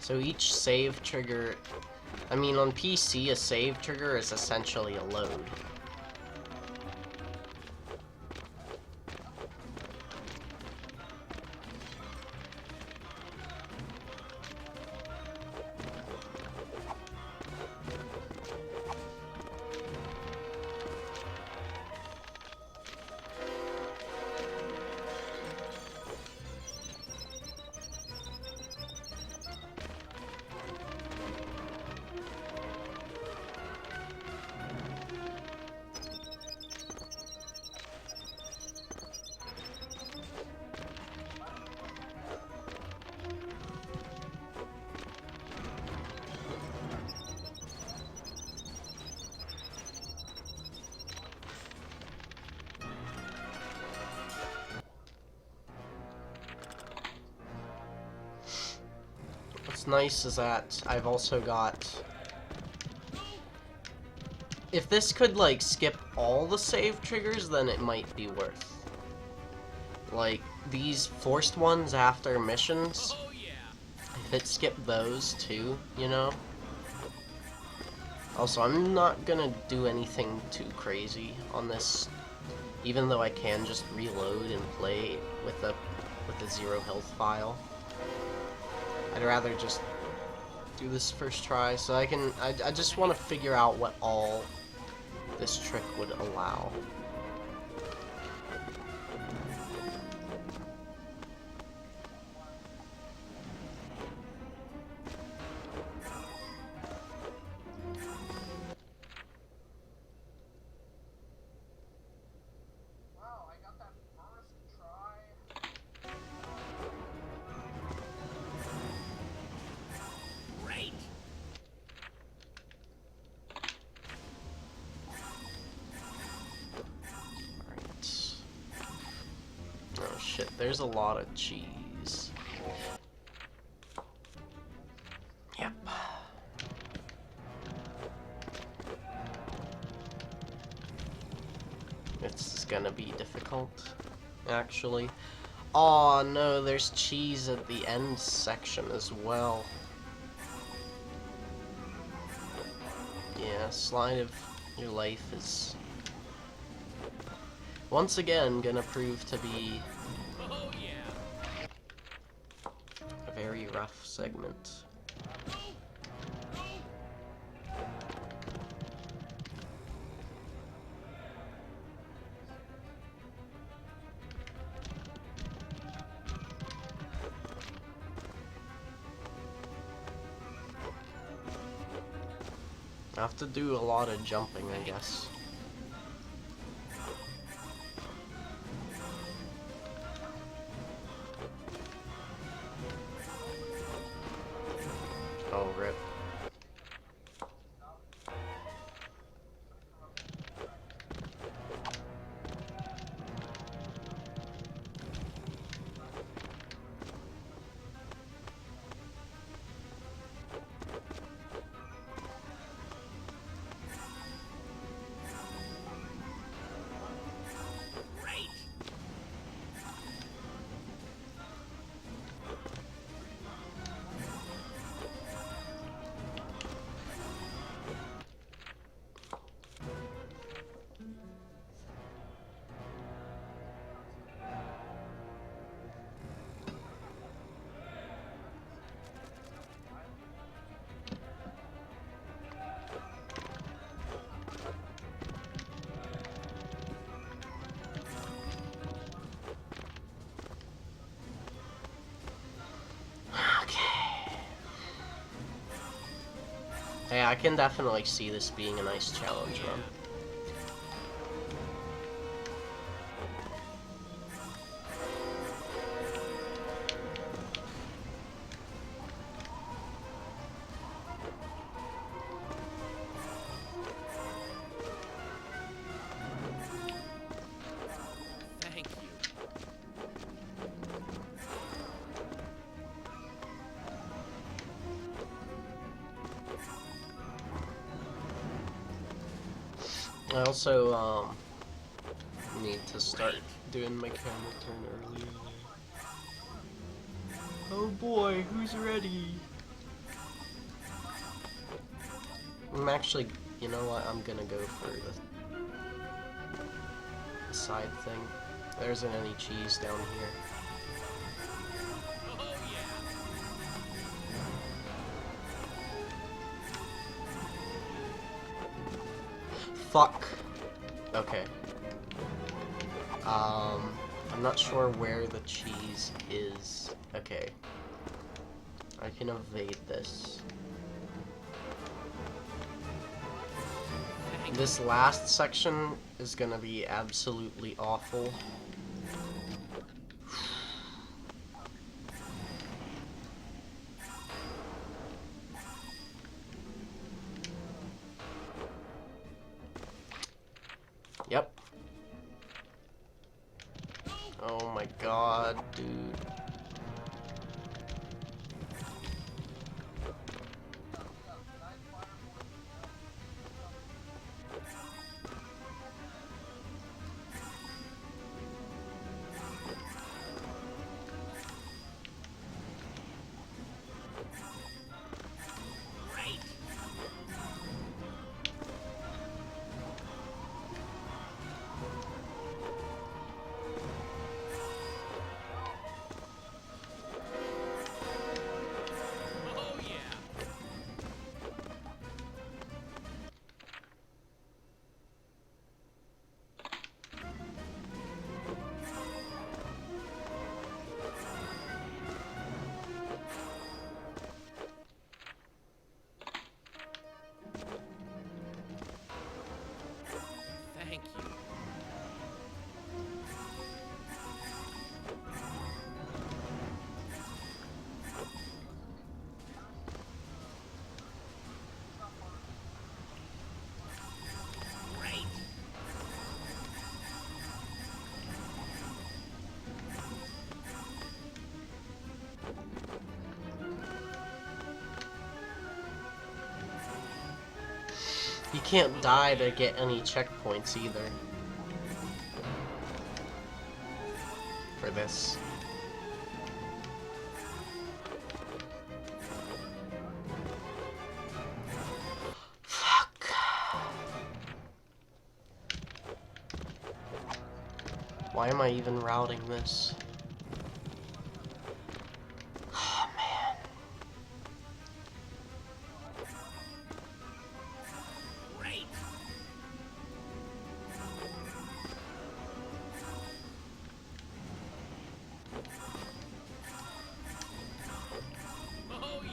So each save trigger, I mean on PC a save trigger is essentially a load. What's nice is that I've also got... If this could, like, skip all the save triggers, then it might be worth. Like, these forced ones after missions, if it skipped those too, you know? Also, I'm not gonna do anything too crazy on this, even though I can just reload and play with a zero health file. I'd rather just do this first try, so I just want to figure out what all this trick would allow. Oh shit, there's a lot of cheese. Yep. It's gonna be difficult, actually. Oh no, there's cheese at the end section as well. Yeah, slide of your life is once again gonna prove to be a very rough segment. I have to do a lot of jumping, I guess. Oh, rip. Hey, I can definitely see this being a nice challenge run. Thank you. I also, need to start doing my camera turn earlier. Oh boy, who's ready? I'm actually, you know what, I'm gonna go for the side thing. There isn't any cheese down here. Oh yeah. Fuck. Okay. I'm not sure where the cheese is. Okay. I can evade this. This last section is gonna be absolutely awful. Yep. Oh my god, dude. Oh yeah. Thank you. You can't die to get any checkpoints either. For this. Fuck. Why am I even routing this? Oh man. Oh yeah.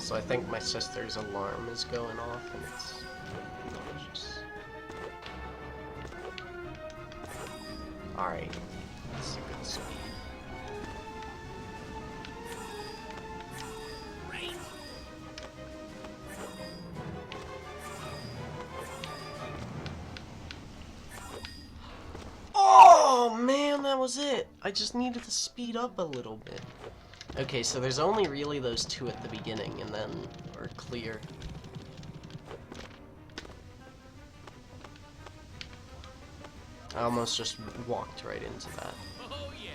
Also, I think my sister's alarm is going off and it's obnoxious. Alright, that's a good speed. Oh man, that was it! I just needed to speed up a little bit. Okay, so there's only really those two at the beginning, and then we're clear. I almost just walked right into that. Oh yeah.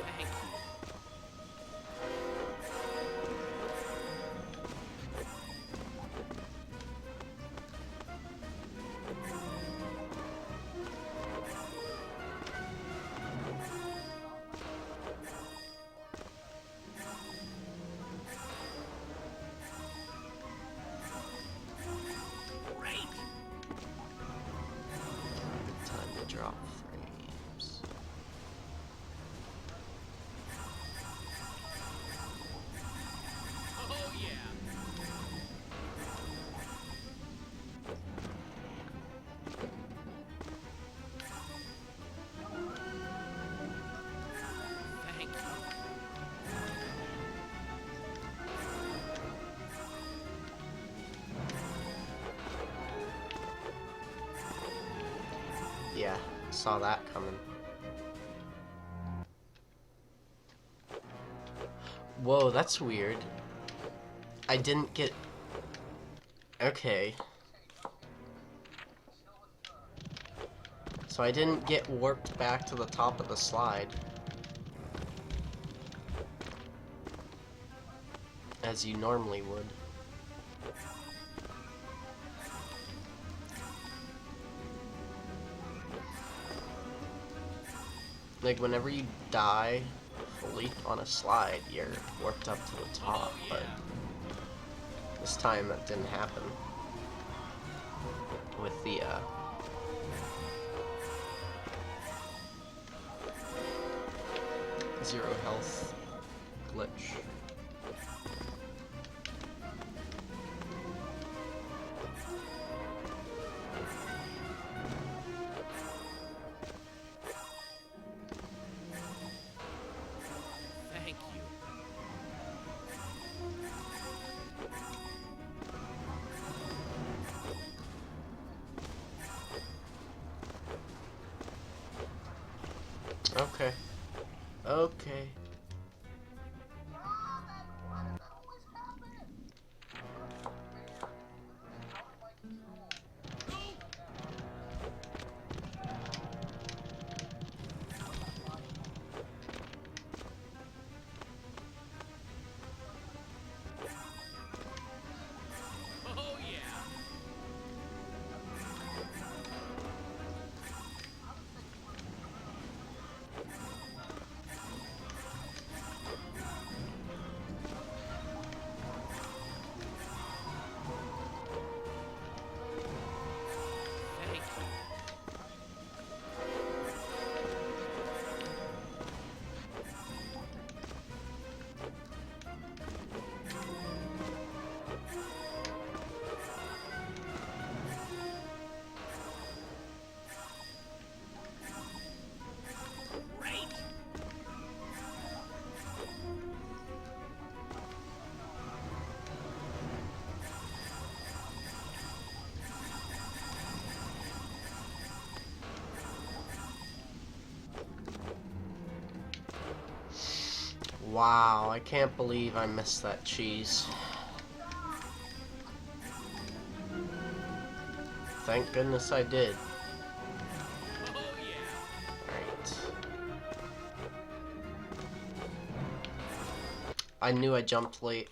Thank you. Great. Good time to drop frames. Oh yeah. Thank you. Yeah, saw that coming. Whoa, that's weird. I didn't get... Okay. So I didn't get warped back to the top of the slide. As you normally would. Like, whenever you die fully on a slide, you're warped up to the top, Oh, yeah. but this time that didn't happen. With the, zero health glitch. Thank you. Okay. Okay. Oh yeah. Thank you. Great. Wow, I can't believe I missed that cheese. Thank goodness I did. Oh yeah. Alright. I knew I jumped late.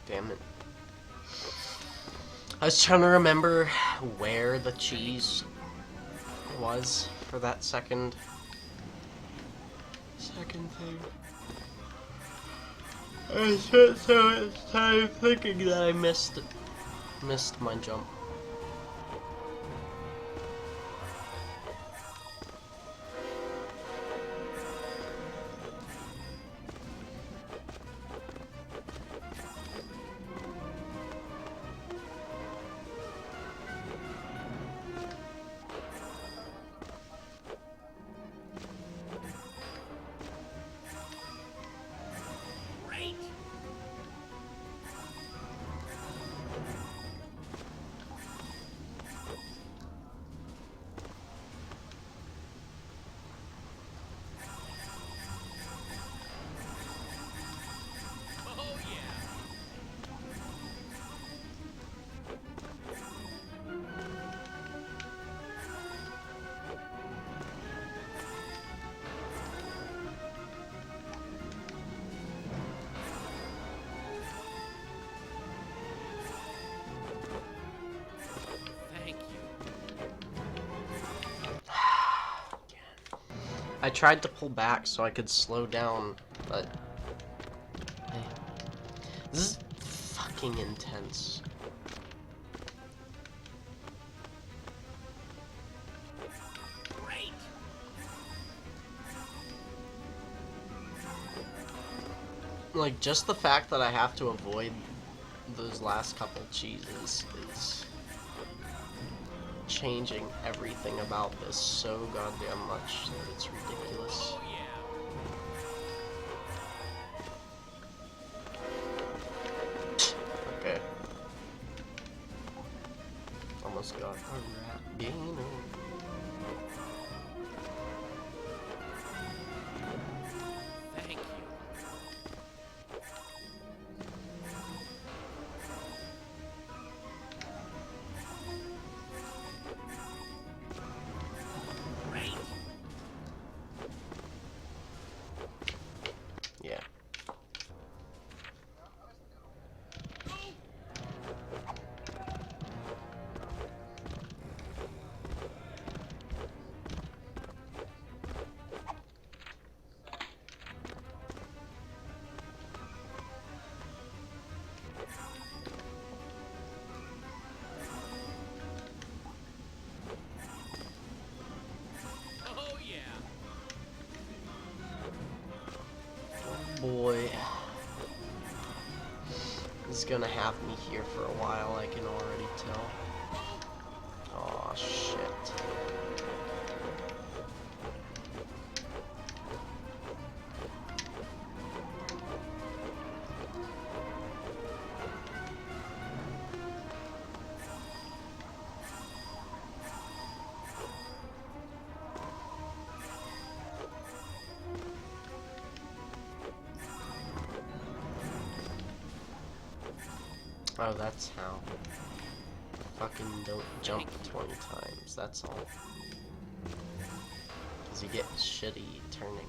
Damn it. I was trying to remember where the cheese was for that second thing. I spent so much time thinking that I missed my jump. I tried to pull back so I could slow down, but hey, this is fucking intense. Great. Like, just the fact that I have to avoid those last couple cheeses is changing everything about this so goddamn much that it's ridiculous. Oh, yeah. Okay. Almost got a Rapino. Thank you. Great. Yeah. Oh, yeah. Boy. This is gonna have me here for a while, I can already tell. Aw, shit. Oh, that's how. Fucking don't jump 20 times, that's all. Cause you get shitty turning.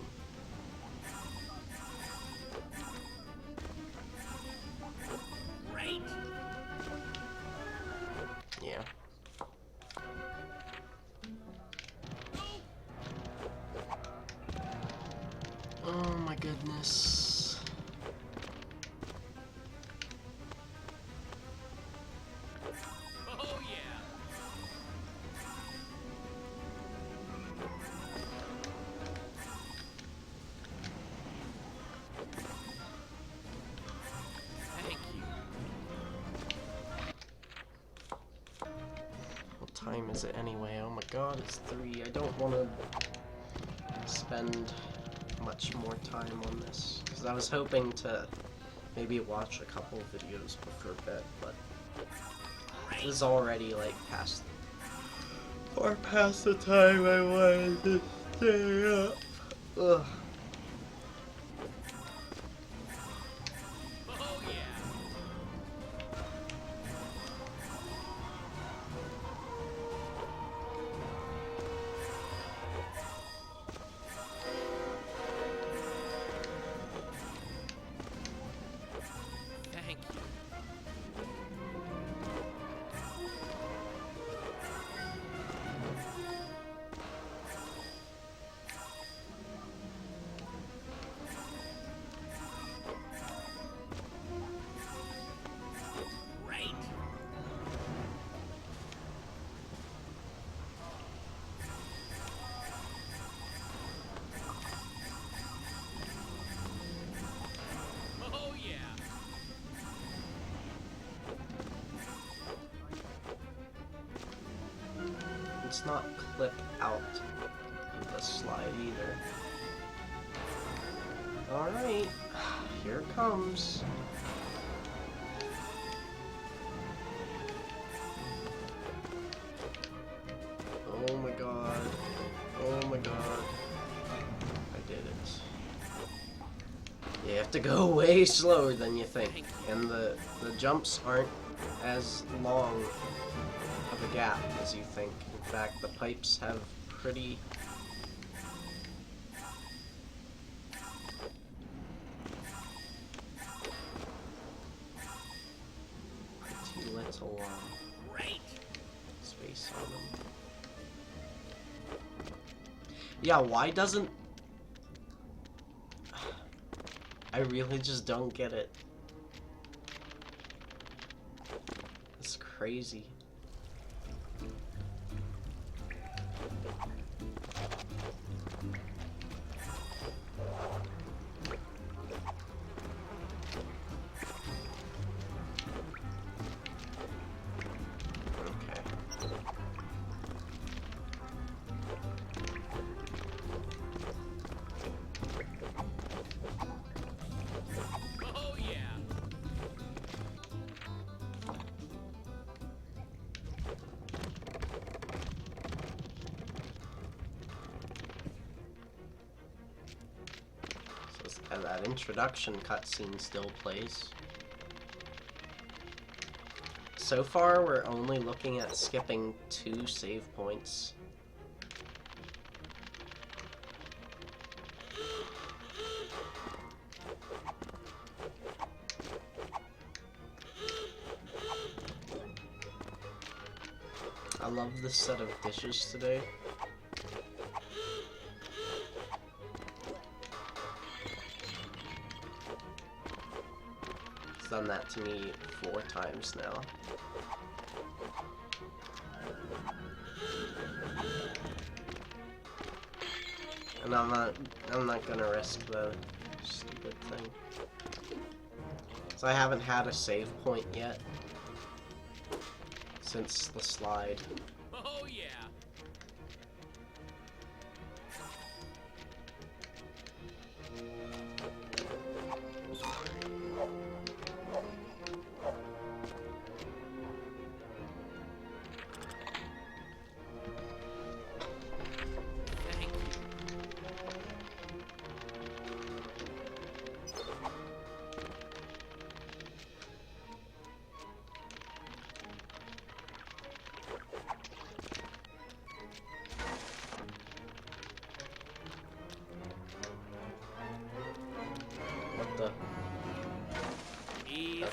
Great. Yeah. Oh my goodness. Oh, yeah. Thank you. What time is it anyway? Oh my god, it's 3. I don't want to spend much more time on this. Because I was hoping to maybe watch a couple videos before bed, but it was already like past the time I wanted to stay up. Ugh. Oh, yeah. Thank you. let's not clip out of the slide either. Alright, here it comes. Oh my god. Oh my god. I did it. You have to go way slower than you think. And the jumps aren't as long of a gap as you think. In fact, the pipes have pretty... little space on them. Yeah, why doesn't... I really just don't get it. It's crazy. And that introduction cutscene still plays. So far, we're only looking at skipping 2 save points. I love this set of dishes today. Done that to me 4 times now. And I'm not gonna risk the stupid thing. So I haven't had a save point yet since the slide. Oh yeah.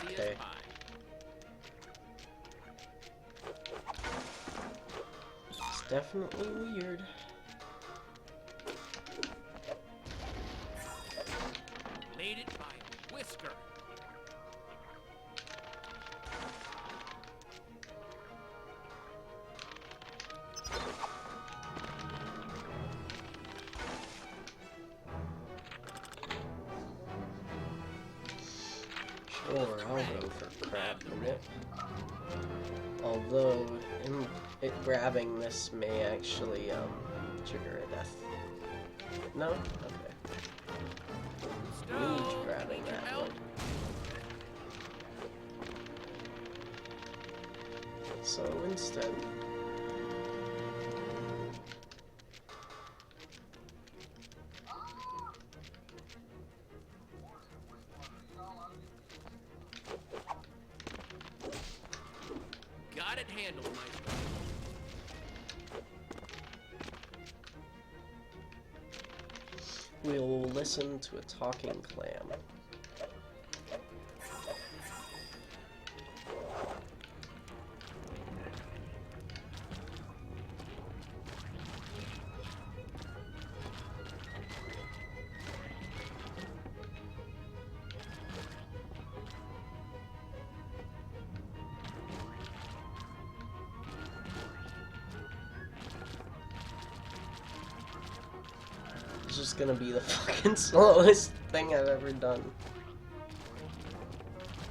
Okay. It's definitely weird. Made it by Whisker. Sure, I'll go for crab nip. Although, it grabbing this may actually, trigger a death. No? Okay. Huge grabbing that one. So instead... Got it handled, Maestro. We'll listen to a talking clam. It's just gonna be the fucking slowest thing I've ever done.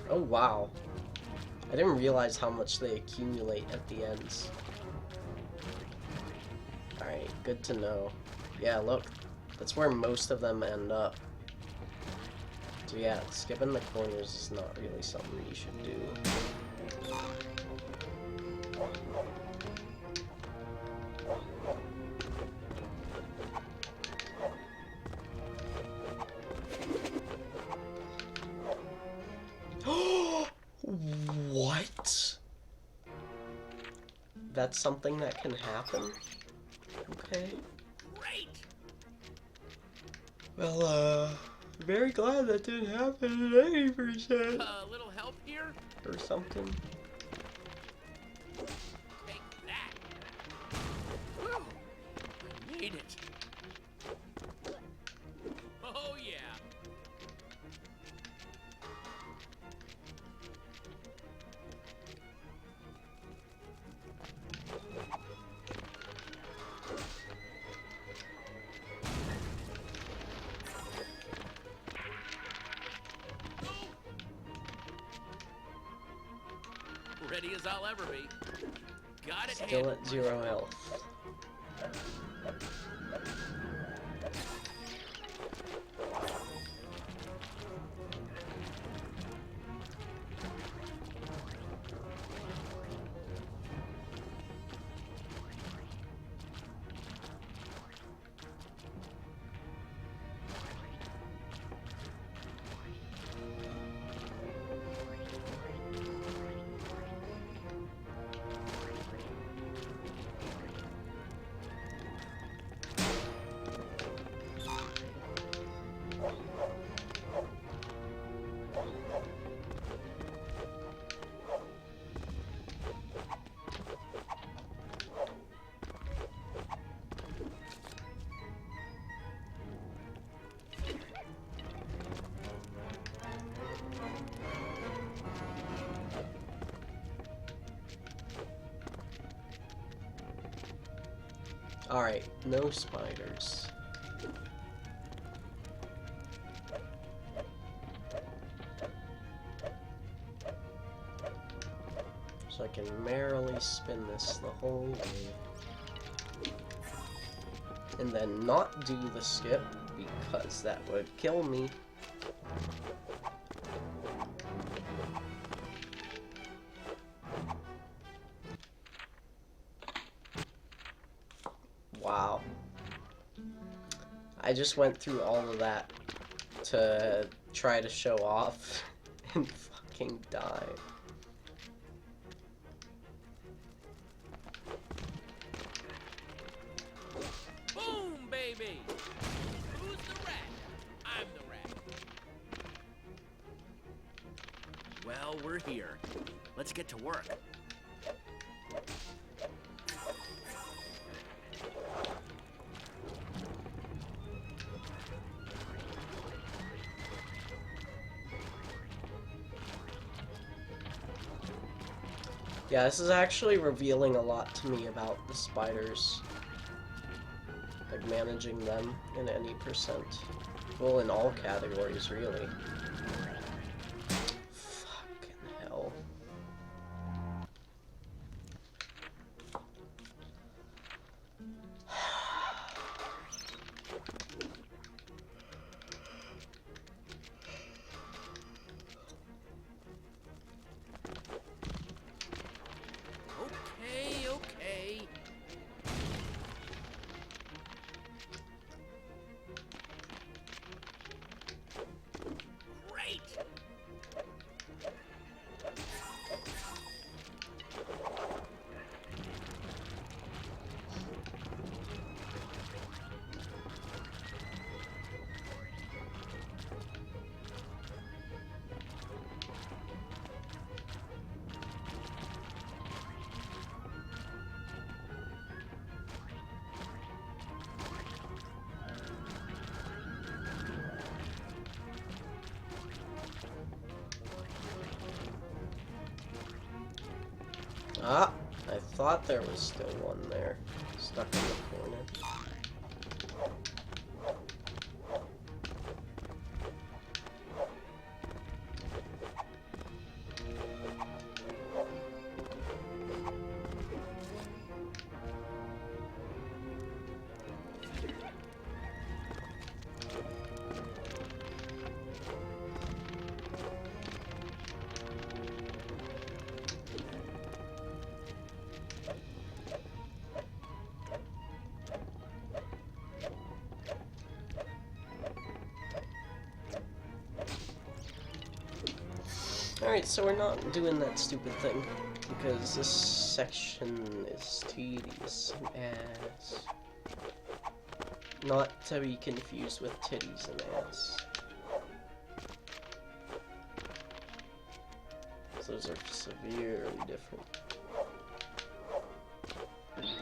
Oh wow. I didn't realize how much they accumulate at the ends. Alright, good to know. Yeah, look. That's where most of them end up. So yeah, skipping the corners is not really something you should do. What? That's something that can happen? Okay. Great! Well, very glad that didn't happen at 80%. A little help here? Or something. Take that. Whew. I made it. Oh, yeah. Ready as I'll ever be. Got it. Still at 0 health. Alright, no spiders. So I can merrily spin this the whole way. And then not do the skip, because that would kill me. Wow. I just went through all of that to try to show off and fucking die. Boom, baby! Who's the rat? I'm the rat. Well, we're here. Let's get to work. Yeah, this is actually revealing a lot to me about the spiders. Like, managing them in any percent. Well, in all categories, really. Fucking hell. Okay, okay. Great! Ah, I thought there was still one there, stuck in the corner. Alright, so we're not doing that stupid thing, because this section is tedious and ass. Not to be confused with titties and ass. Those are severely different. Who's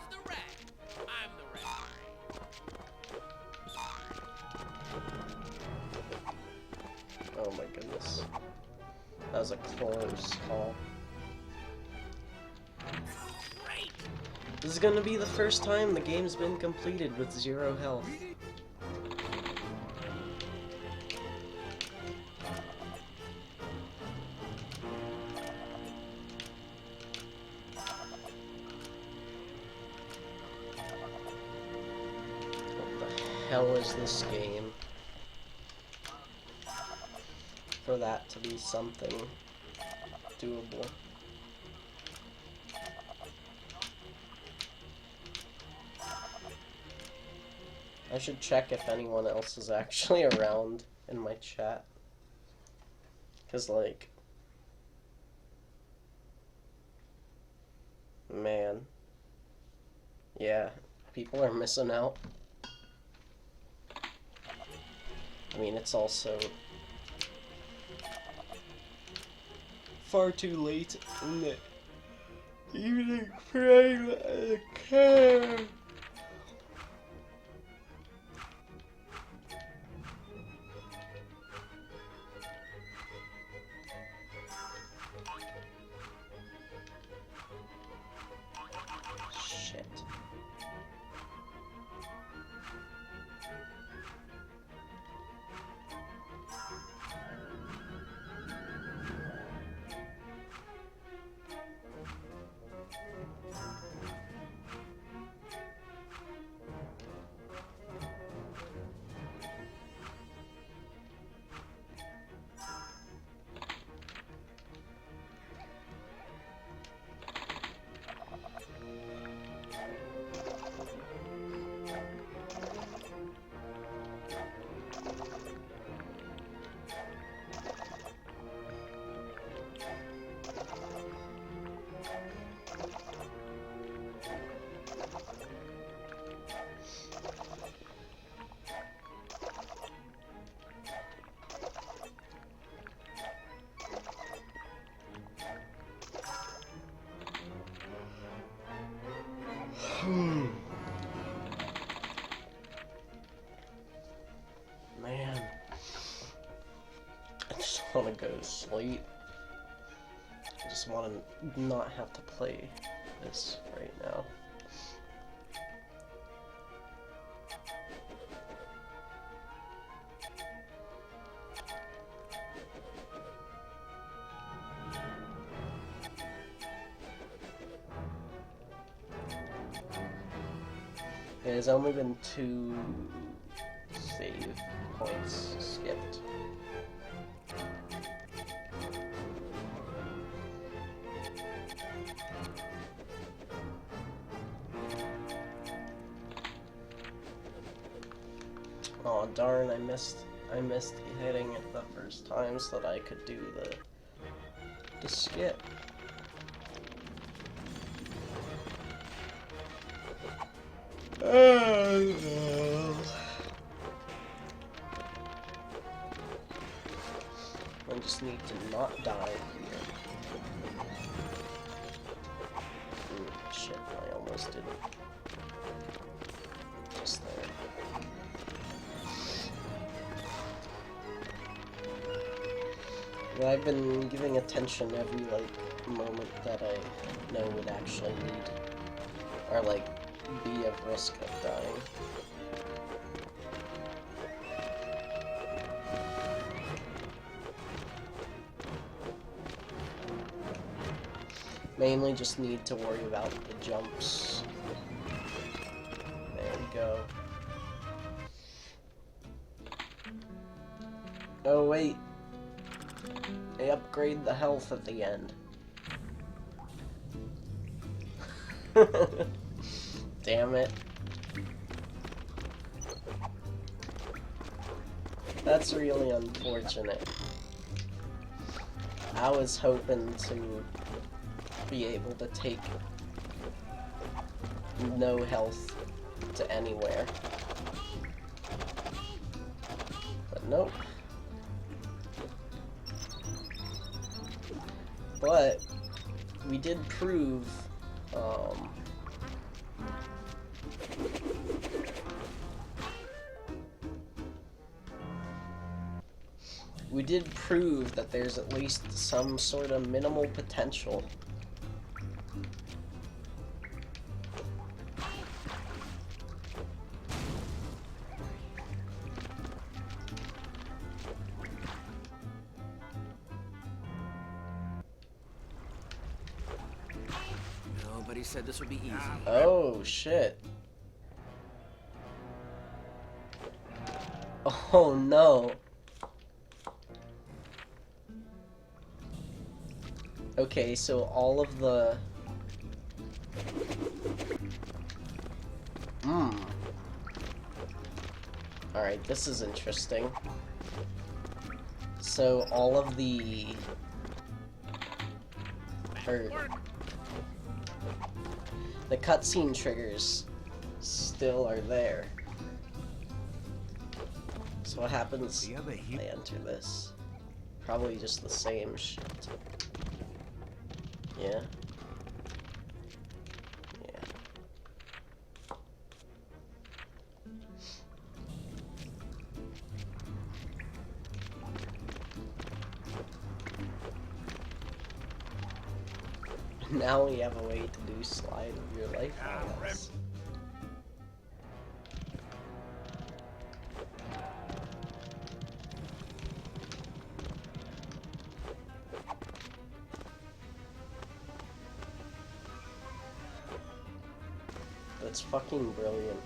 the rat? I'm the rat. Oh my goodness. That was a close call. Great! This is gonna be the first time the game's been completed with 0 health. What the hell is this game? For that to be something doable. I should check if anyone else is actually around in my chat. 'Cause, like... Man. Yeah, people are missing out. I mean, it's also... far too late in the evening frame of care. Shit. Man, I just want to go to sleep. I just want to not have to play this right now. There's only been 2 save points skipped. Oh darn, I missed hitting it the first time so that I could do the skip. I just need to not die here. Shit, I almost didn't. Just there. But I've been giving attention every, like, moment that I know would actually lead, or, like, be at risk of dying. Mainly just need to worry about the jumps. There we go. Oh wait. They upgrade the health at the end. Damn it. That's really unfortunate. I was hoping to be able to take no health to anywhere. But nope. But we did prove that there's at least some sort of minimal potential. Nobody said this would be easy. Oh, shit. Oh, no. Okay, so all of the... Alright, this is interesting. So all of the... the cutscene triggers still are there. So what happens if I enter this? Probably just the same shit. Yeah. Yeah. Now we have a way to do slide of your life files. That's fucking brilliant.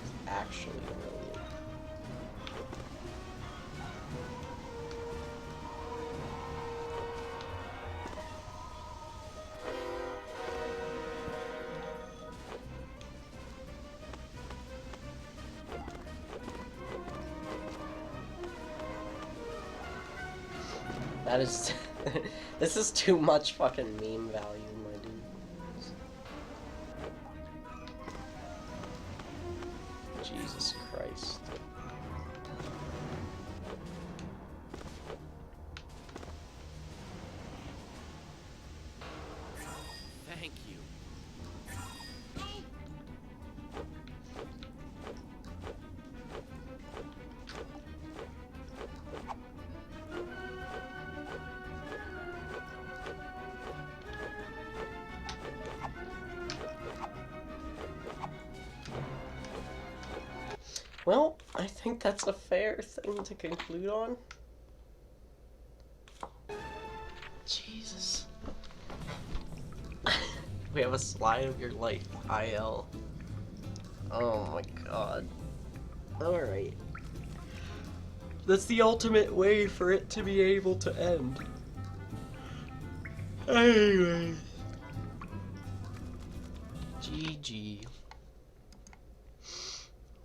It's actually brilliant. That is... this is too much fucking meme value, my dude. Jesus Christ. Thank you. Well, I think that's a fair thing to conclude on. Jesus. We have a slide of your life, IL. Oh my god. Alright. That's the ultimate way for it to be able to end. Anyway. GG.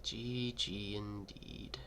GG indeed.